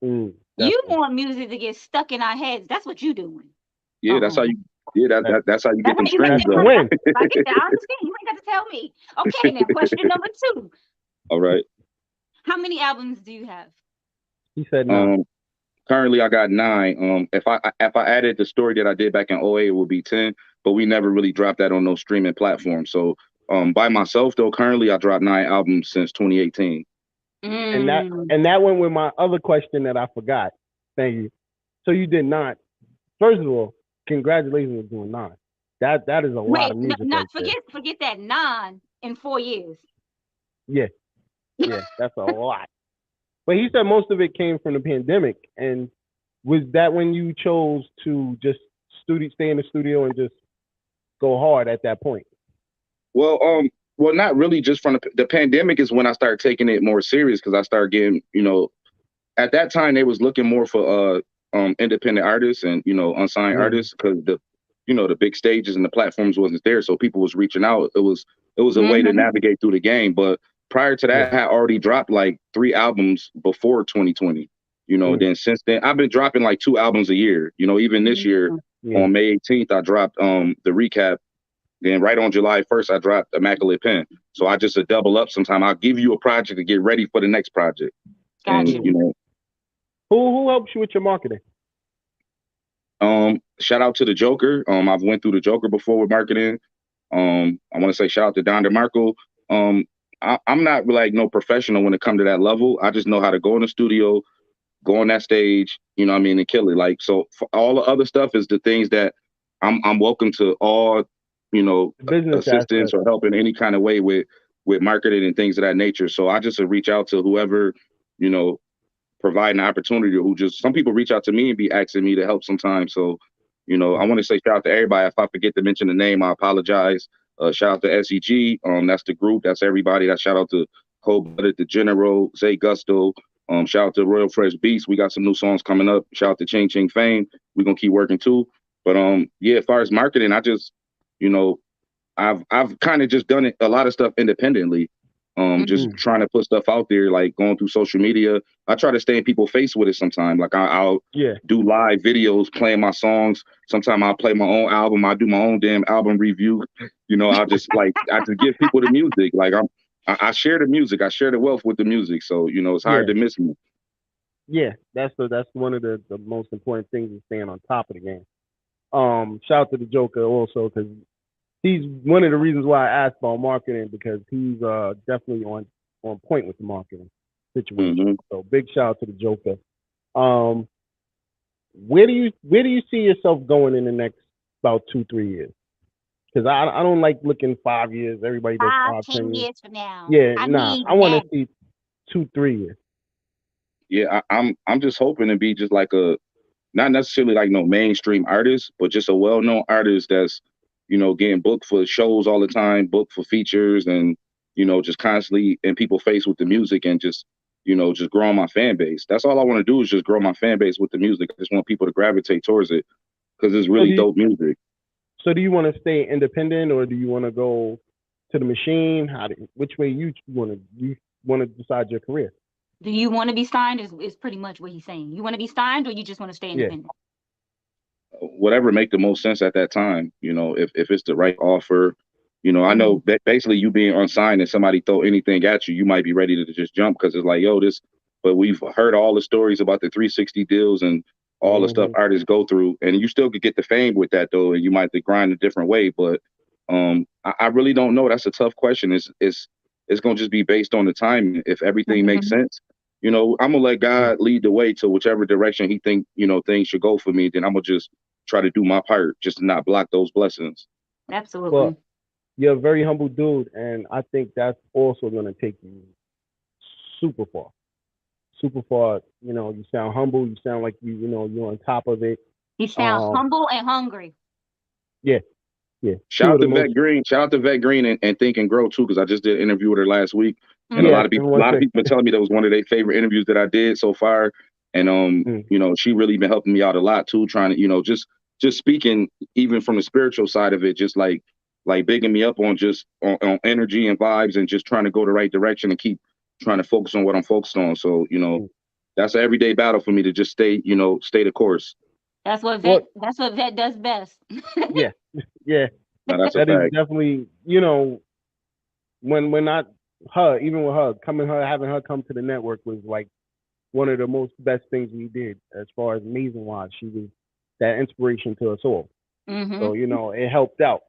You want music to get stuck in our heads. That's what you doing. Yeah, that's how you. Yeah, that's how you get them strings up. I get that. I understand. You ain't got to tell me. Okay, now question number 2. All right. How many albums do you have? He said 9. Currently, I got 9. If I added the story that I did back in 2008, it would be 10. But we never really dropped that on no streaming platform. So By myself though, currently I dropped 9 albums since 2018. And that went with my other question that I forgot. Thank you. So you did 9. First of all, congratulations on doing 9. That is a lot of music. Not forget that 9 in 4 years. Yeah, that's a lot. But he said most of it came from the pandemic. And was that when you chose to just stay in the studio and just go hard at that point? Well, not really. Just from the pandemic is when I started taking it more serious, because I started getting, at that time they was looking more for independent artists and unsigned artists, because the big stages and the platforms wasn't there, so people was reaching out. It was a way to navigate through the game. But prior to that, I had already dropped like 3 albums before 2020. Then since then I've been dropping like 2 albums a year. Even this year on May 18th I dropped the recap. Then right on July 1st I dropped Immaculate Pen. So I just double up. Sometime I'll give you a project to get ready for the next project. Gotcha. And who helps you with your marketing? Shout out to the Joker. I've went through the Joker before with marketing. I want to say shout out to Don DeMarco. I'm not like no professional when it comes to that level. I just know how to go in the studio, go on that stage, and kill it. Like, so for all the other stuff is the things that I'm welcome to all, business assistance or help in any kind of way with marketing and things of that nature. So I just reach out to whoever, provide an opportunity, or some people reach out to me and be asking me to help sometimes. So, I want to say shout out to everybody. If I forget to mention the name, I apologize. Shout out to SEG. That's the group. That's everybody. Shout out to Cold Blooded, The General, Zay Gusto. Shout out to Royal Fresh Beats. We got some new songs coming up. Shout out to Ching Ching Fame. We're gonna keep working too. But as far as marketing, I just, I've kind of just done a lot of stuff independently. Just trying to put stuff out there, like going through social media. I try to stay in people's face with it sometimes. Like I'll do live videos playing my songs. Sometimes I'll play my own album. I do my own damn album review. I'll just I just give people the music. Like I share the music. I share the wealth with the music. So, it's hard to miss me. Yeah, that's one of the most important things, is staying on top of the game. Shout out to the Joker also, because he's one of the reasons why I asked about marketing, because he's definitely on point with the marketing situation. So big shout out to the Joker. Where do you see yourself going in the next about 2-3 years? Because I don't like looking 5 years. Everybody does 5-10 years from now. Yeah, I want to see 2-3 years. Yeah, I'm just hoping to be just like not necessarily like no mainstream artist, but just a well-known artist that's, getting booked for shows all the time, booked for features, and, just constantly in people's face with the music, and just, just growing my fan base. That's all I want to do, is just grow my fan base with the music. I just want people to gravitate towards it, because it's really dope music. So do you want to stay independent, or do you want to go to the machine? Which way you want to decide your career? Do you want to be signed is pretty much what he's saying. You want to be signed, or you just want to stay independent? Whatever make the most sense at that time. If it's the right offer, I know that basically you being unsigned and somebody throw anything at you, you might be ready to just jump, because it's like, but we've heard all the stories about the 360 deals and all the stuff artists go through, and you still could get the fame with that though, and you might have to grind a different way. But I really don't know. That's a tough question. It's gonna just be based on the timing. If everything makes sense, I'm gonna let God lead the way to whichever direction he think, things should go for me. Then I'm gonna just try to do my part, just to not block those blessings. Absolutely. Well, you're a very humble dude, and I think that's also gonna take you super far. Super far. You sound humble. You sound like you're on top of it. You sound humble and hungry. Yeah. Shout out to Vet Green. Shout out to Vet Green and Think and Grow too, because I just did an interview with her last week, and a lot of people been telling me that was one of their favorite interviews that I did so far. And she really been helping me out a lot too, trying to just speaking even from the spiritual side of it, just like bigging me up on just on energy and vibes, and just trying to go the right direction and keep trying to focus on what I'm focused on. So that's an everyday battle for me to just stay the course. That's what Vet does best. Yeah. No, that's that a is fact. definitely, when not her, even with her having her come to the network was like one of the most best things we did as far as amazing wise. She was that inspiration to us all. So it helped out.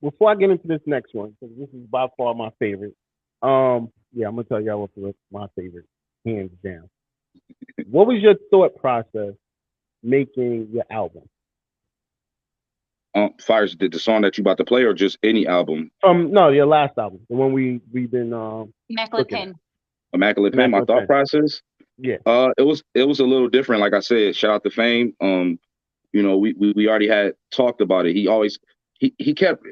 before I get into this next one, because this is by far my favorite. Yeah, I'm gonna tell y'all what's my favorite, hands down. What was your thought process making your album? Fires, the song that you about to play, or just any album? No, your last album, the one we've been Immaculate Pen. Immaculate Pen. My thought process. Yeah. It was a little different. Like I said, shout out to Fame. You know, we already had talked about it. He kept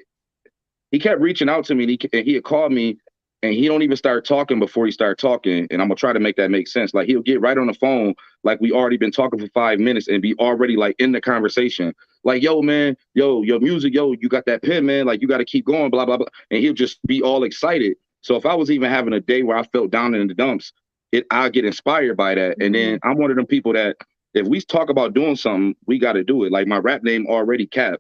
reaching out to me, and he had called me, and he don't even start talking before he start talking. And I'm gonna try to make that make sense. Like, he'll get right on the phone, like we already been talking for 5 minutes, and be already like in the conversation. Like, yo, man, yo, your music, yo, you got that pen, man. Like, you got to keep going, blah, blah, blah. And he'll just be all excited. So if I was even having a day where I felt down in the dumps, I get inspired by that. And then I'm one of them people that if we talk about doing something, we got to do it. Like, my rap name already C.A.P.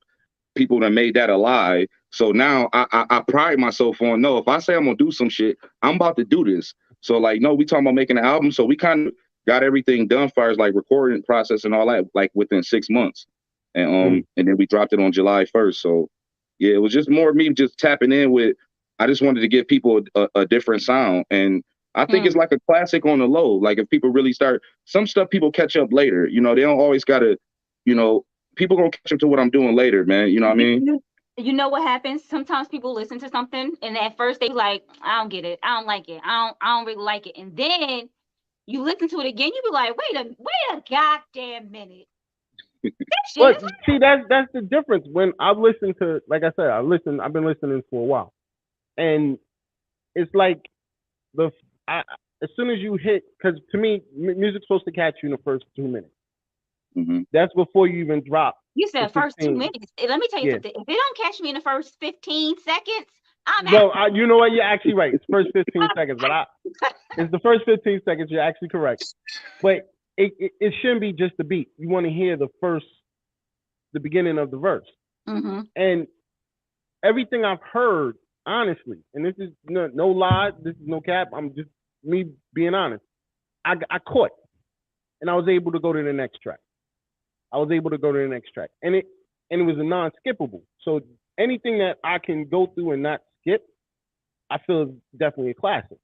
People that made that a lie. So now I pride myself on, no, if I say I'm gonna do some shit, I'm about to do this. So like, no, we talking about making an album. So we kind of got everything done as far as like recording process and all that, like within 6 months. And then we dropped it on July 1st. So yeah, it was just more me just tapping in with, I just wanted to give people a different sound. And I think it's like a classic on the low. Like, if people really start, some stuff people catch up later, you know, they don't always gotta, you know, people gonna catch up to what I'm doing later, man. You know what I mean? You know what happens? Sometimes people listen to something and at first they like, I don't get it. I don't like it. I don't really like it. And then you listen to it again, you be like, wait a goddamn minute. But see, that's the difference. When I've listened to, like I said, I've been listening for a while. And it's like as soon as you hit, because to me, music's supposed to catch you in the first 2 minutes. That's before you even drop. You said first 2 minutes. Let me tell you something. If it don't catch me in the first 15 seconds, I'm out. You know what? You're actually right. It's first 15 seconds, but it's the first 15 seconds. You're actually correct. But it shouldn't be just the beat. You want to hear the beginning of the verse. And everything I've heard, honestly, and this is no lie, this is no cap. I'm just me being honest. I caught, and I was able to go to the next track. And it was a non-skippable. So anything that I can go through and not skip, I feel is definitely a classic.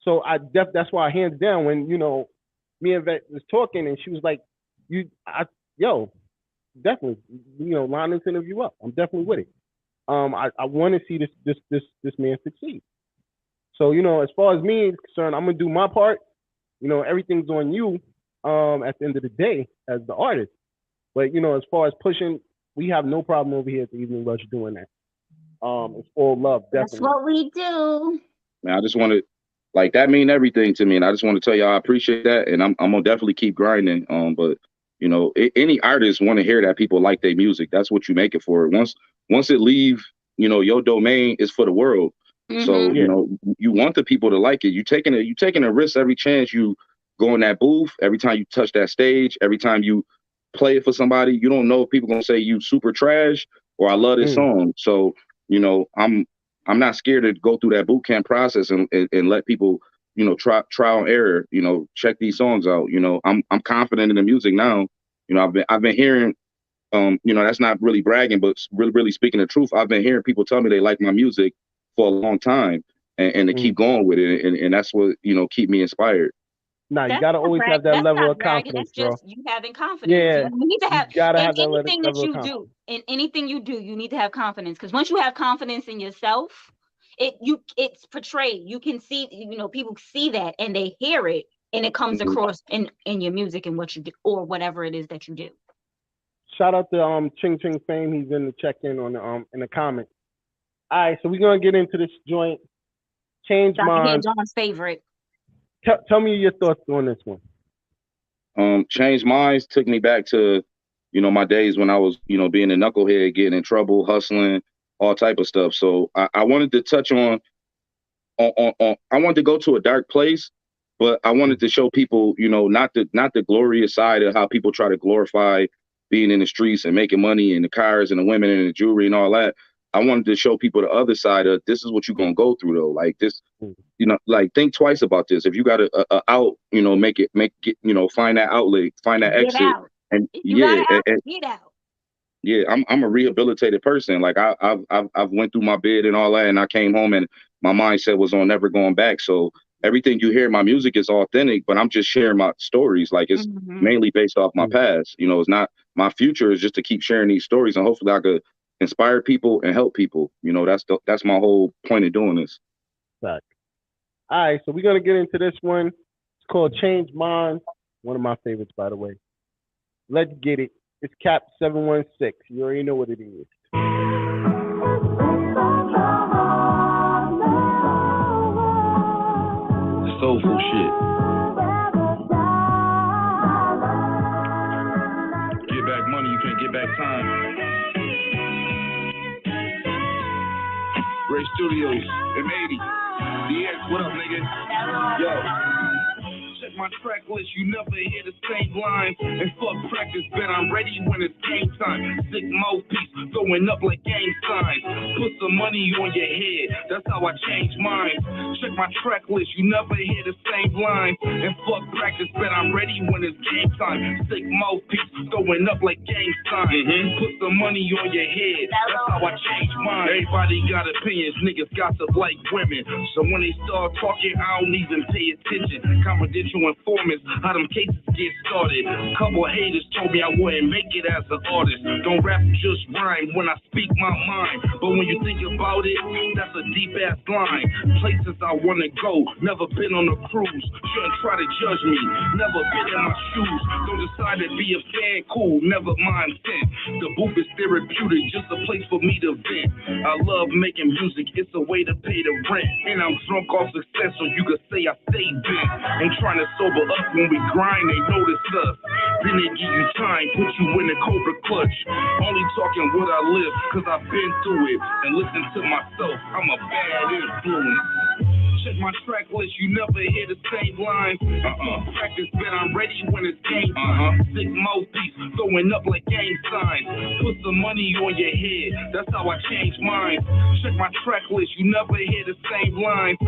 So that's why, hands down, when, you know, me and Vet was talking and she was like, definitely, you know, line this interview up. I'm definitely with it. I want to see this man succeed. So, you know, as far as me is concerned, I'm gonna do my part. You know, everything's on you at the end of the day as the artist. But, you know, as far as pushing, we have no problem over here at the Evening Rush doing that. It's all love, definitely. That's what we do. Man, I just want to, like, that mean everything to me, and I just want to tell y'all I appreciate that, and I'm gonna definitely keep grinding. But you know, any artist want to hear that people like their music. That's what you make it for. Once it leave, you know, your domain is for the world. So you know, you want the people to like it. You taking a risk every chance you go in that booth, every time you touch that stage, every time you play it for somebody. You don't know if people gonna say you super trash or I love this song. So you know, I'm not scared to go through that boot camp process and let people, you know, trial and error, you know, check these songs out. You know, I'm confident in the music now. You know, I've been hearing, you know, that's not really bragging, but really speaking the truth. I've been hearing people tell me they like my music for a long time and to keep going with it. And that's what, you know, keep me inspired. Nah, you gotta always have that level of confidence, bro. That's just you having confidence. Yeah, you need to have. You gotta have that anything that level you of do, in anything you do, you need to have confidence. Because once you have confidence in yourself, it's portrayed. You can see, you know, people see that and they hear it, and it comes across in your music and what you do or whatever it is that you do. Shout out to Ching Ching Fame. He's in the check-in on in the comments. All right, so we're gonna get into this joint. Change Minds. John's favorite. Tell me your thoughts on this one. Change Minds took me back to, you know, my days when I was, you know, being a knucklehead, getting in trouble, hustling, all type of stuff. So I wanted to touch on I wanted to go to a dark place, but I wanted to show people, you know, not the glorious side of how people try to glorify being in the streets and making money and the cars and the women and the jewelry and all that. I wanted to show people the other side of this is what you're gonna go through though. Like this, you know, like think twice about this. If you got a out, you know, make it, you know, find that outlet, find that exit, and get out. Yeah, I'm a rehabilitated person. Like I've went through my bid and all that, and I came home and my mindset was on never going back. So everything you hear in my music is authentic, but I'm just sharing my stories. Like it's mainly based off my past. You know, it's not my future is just to keep sharing these stories, and hopefully I could inspire people and help people. You know, that's my whole point of doing this. All right, so we're gonna get into this one. It's called Change Minds. One of my favorites, by the way. Let's get it. It's C.A.P716. You already know what it is. Soulful shit. Get back money, you can't get back time. Great Studios, M80. DX, what up, nigga? Yo. Check my track list, you never hear the same lines. And fuck practice, bet I'm ready when it's game time. Sick mouthpiece, throwing up like gang signs. Put some money on your head, that's how I change minds. Check my track list, you never hear the same lines. And fuck practice, bet I'm ready when it's game time. Sick mouthpiece, throwing up like gang signs. Put some money on your head, that's how I change minds. Everybody got opinions, niggas gossip like women. So when they start talking, I don't even pay attention. Confidential informants, how them cases get started. Couple haters told me I wouldn't make it as an artist. Don't rap, just rhyme when I speak my mind. But when you think about it, that's a deep ass line. Places I wanna go, never been on a cruise. Shouldn't try to judge me, never been in my shoes. Don't decide to be a fan, cool, never mind sin. The booth is therapeutic, just a place for me to vent. I love making music, it's a way to pay the rent. And I'm drunk off success, so you could say I stay bent. Ain't trying to sober up when we grind, they notice us. Then they give you time, put you in a cobra clutch. Only talking what I live, cause I've been through it. And listen to myself, I'm a bad influence. Check my track list, you never hear the same lines. Practice, bet I'm ready when it's game time. Sick mouthpiece, throwing up like gang signs. Put some money on your head, that's how I change minds. Check my track list, you never hear the same lines.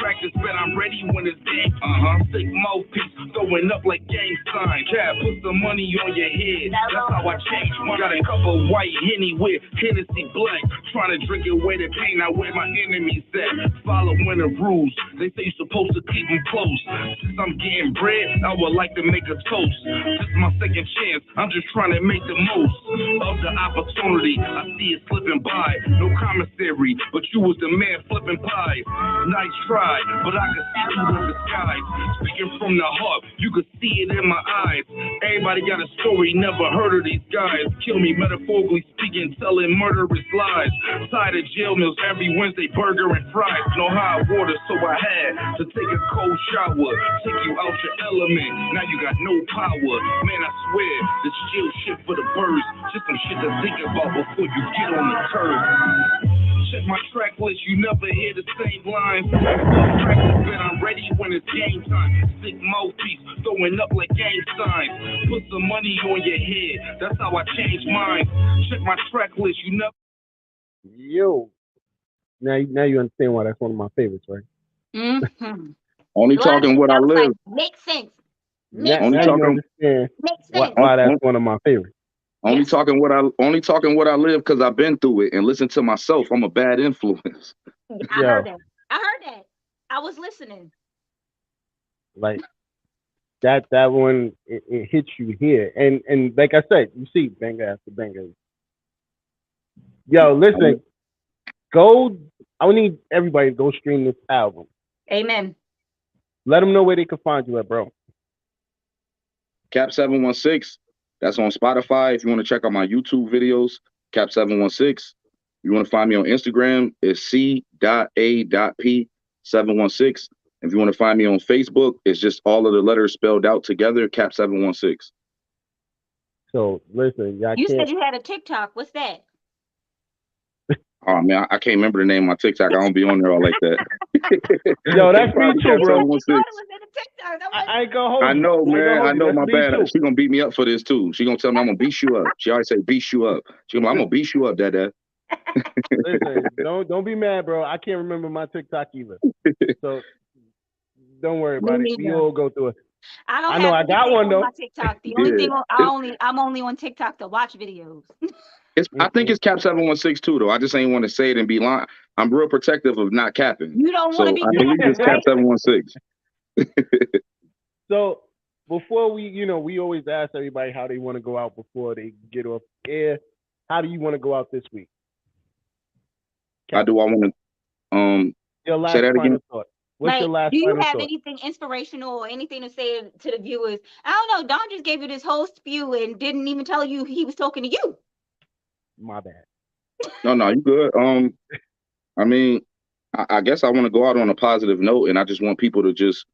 Practice, bet I'm ready when it's game time. Sick mouthpiece, throwing up like gang signs. Put some money on your head, that's how I change minds. Got a cup of white Henny with Hennessy Black. Trying to drink away the pain, I where my enemies at. Following the rules, they say you're supposed to keep them close. Since I'm getting bread, I would like to make a toast. This is my second chance, I'm just trying to make the most of the opportunity. I see it slipping by, no commissary, but you was the man flipping pies. Nice try, but I can see through the disguise. Speaking from the heart, you could see it in my eyes. Everybody got a story, never heard of these guys. Kill me metaphorically speaking, telling murderous lies. Side of jail meals every Wednesday, burger and fries. No hot water, so I had to take a cold shower. Take you out your element, now you got no power. Man, I swear, this chill shit for the birds. Just some shit to think about before you get on the curb. Check my track list, you never hear the same lines. Practice, but I'm ready when it's game time. Sick mouthpiece, throwing up like gang signs. Put some money on your head, that's how I change minds. Check my track list, you never. Yo. Now you understand why that's one of my favorites, right? Only talking what I live. Makes sense. Now you understand why that's one of my favorites. Only talking what I live because I've been through it and listen to myself. I'm a bad influence. I heard that. I was listening. Like that one, it hits you here, and like I said, you see banger after banger. Yo, listen, I need everybody to go stream this album. Amen. Let them know where they can find you at, bro. C.A.P716. That's on Spotify. If you want to check out my YouTube videos, C.A.P716. You want to find me on Instagram, it's C.A.P716. If you want to find me on Facebook, it's just all of the letters spelled out together, C.A.P716. So listen, you said you had a TikTok. What's that? Oh man, I can't remember the name of my TikTok. I don't be on there all like that. Yo, that's me too, bro. I ain't gonna hold you. I know, man. I know, my bad. She gonna beat me up for this too. She gonna tell me I'm gonna beat you up. She always say beat you up. I'm gonna beat you up, Dad. Listen, don't be mad, bro. I can't remember my TikTok either. So don't worry about it. We all go through it. I know I got one though. On my TikTok. The only thing I'm only on TikTok to watch videos. I think it's C.A.P716 too, though. I just ain't want to say it and be lying. I'm real protective of not capping. You don't want to be. I believe it's right? C.A.P716. So before we always ask everybody how they want to go out before they get off air. How do you want to go out this week? How do I want to your last say that final again? thought? What's your last do you final have thought? anything inspirational or anything to say to the viewers? I don't know. Don just gave you this whole spew and didn't even tell you he was talking to you. My bad. No, you good. I mean, I guess I want to go out on a positive note, and I just want people to just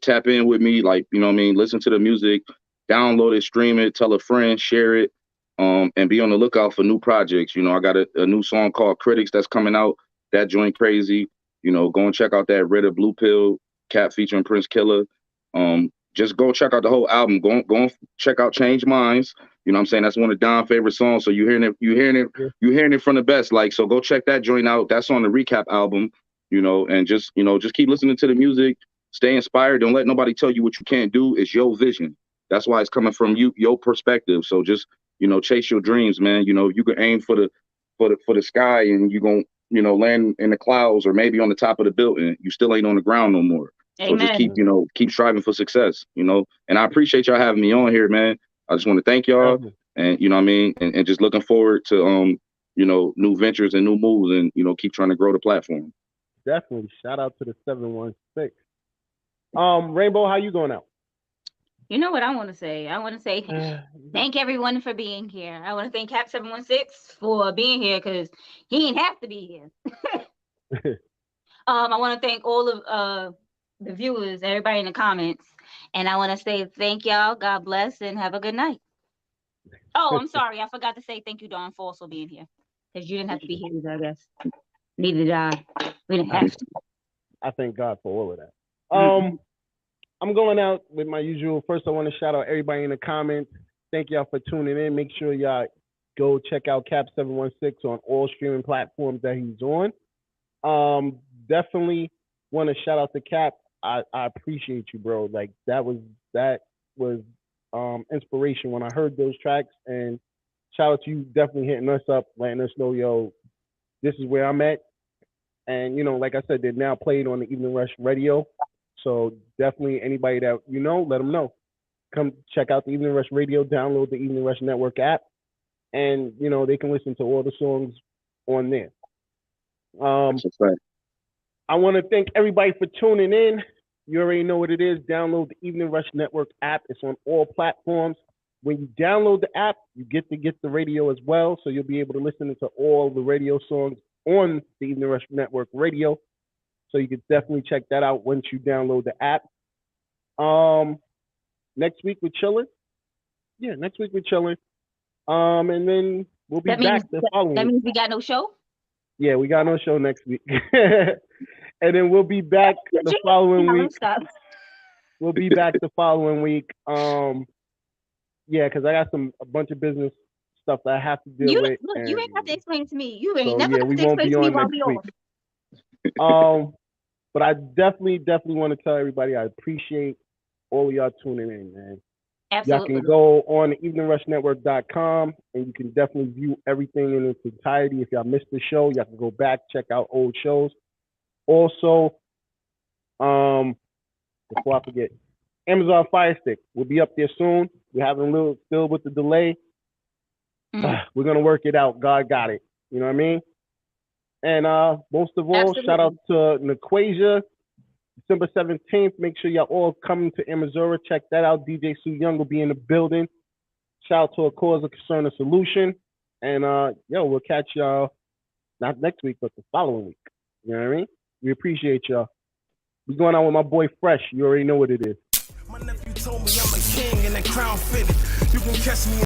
tap in with me, like, you know what I mean, listen to the music, download it, stream it, tell a friend, share it, and be on the lookout for new projects. I got a new song called Critics that's coming out. That joint crazy. Go and check out that Red or Blue Pill, C.A.P featuring Prince Killer. Just go check out the whole album. Go and check out Change Minds. You know what I'm saying? That's one of Don's favorite songs. So you're hearing it from the best. Like, so go check that joint out. That's on the Recap album, and just keep listening to the music. Stay inspired. Don't let nobody tell you what you can't do. It's your vision. That's why it's coming from you, your perspective. So just, chase your dreams, man. You can aim for the sky, and you're going to, land in the clouds or maybe on the top of the building. You still ain't on the ground no more. Amen. So just keep striving for success, and I appreciate y'all having me on here, man. I just want to thank y'all, and you know what I mean, and just looking forward to new ventures and new moves, and keep trying to grow the platform. Definitely. Shout out to the 716. Rainbow, how you going out? You know what I want to say? I want to say thank everyone for being here. I want to thank C.A.P716 for being here because he didn't have to be here. I want to thank all of the viewers, everybody in the comments, and I want to say thank y'all. God bless and have a good night. Oh, I'm sorry, I forgot to say thank you, Dawn, for also being here because you didn't have to be here either, I guess. Neither did I. We didn't have to. I thank God for all of that. I'm going out with my usual. First, I want to shout out everybody in the comments. Thank y'all for tuning in. Make sure y'all go check out C.A.P716 on all streaming platforms that he's on. Definitely want to shout out to C.A.P. I appreciate you, bro. Like that was inspiration when I heard those tracks, and shout out to you definitely hitting us up, letting us know, yo, this is where I'm at. And like I said, they're now played on the Evening Rush Radio. So definitely anybody that let them know. Come check out the Evening Rush Radio, download the Evening Rush Network app, and they can listen to all the songs on there. That's right. I want to thank everybody for tuning in. You already know what it is. Download the Evening Rush Network app. It's on all platforms. When you download the app, you get the radio as well. So you'll be able to listen to all the radio songs on the Evening Rush Network Radio. So you can definitely check that out once you download the app. Next week we're chilling. Yeah, next week we're chilling. And then we'll be back the following week. That means we got no show? Yeah, we got no show next week. And then we'll be back the following week. We'll be back the following week. Yeah, because I got a bunch of business stuff that I have to deal with. Look, you ain't have to explain it to me. You ain't never have to explain to me while we off. But I definitely want to tell everybody I appreciate all of y'all tuning in, man. Absolutely. Y'all can go on eveningrushnetwork.com and you can definitely view everything in its entirety. If y'all missed the show, y'all can go back, check out old shows. Also, before I forget, Amazon Fire Stick will be up there soon. We're having a little still with the delay. We're gonna work it out. God got it. You know what I mean? And most of all, shout out to Naquasia, December 17th. Make sure y'all all come to Missouri. Check that out. DJ Sue Young will be in the building. Shout out to A Cause, A Concern, A Solution. And we'll catch y'all not next week, but the following week. You know what I mean? We appreciate y'all. We're going on with my boy Fresh. You already know what it is. My nephew told me I'm a king and the crown fitted. You can catch me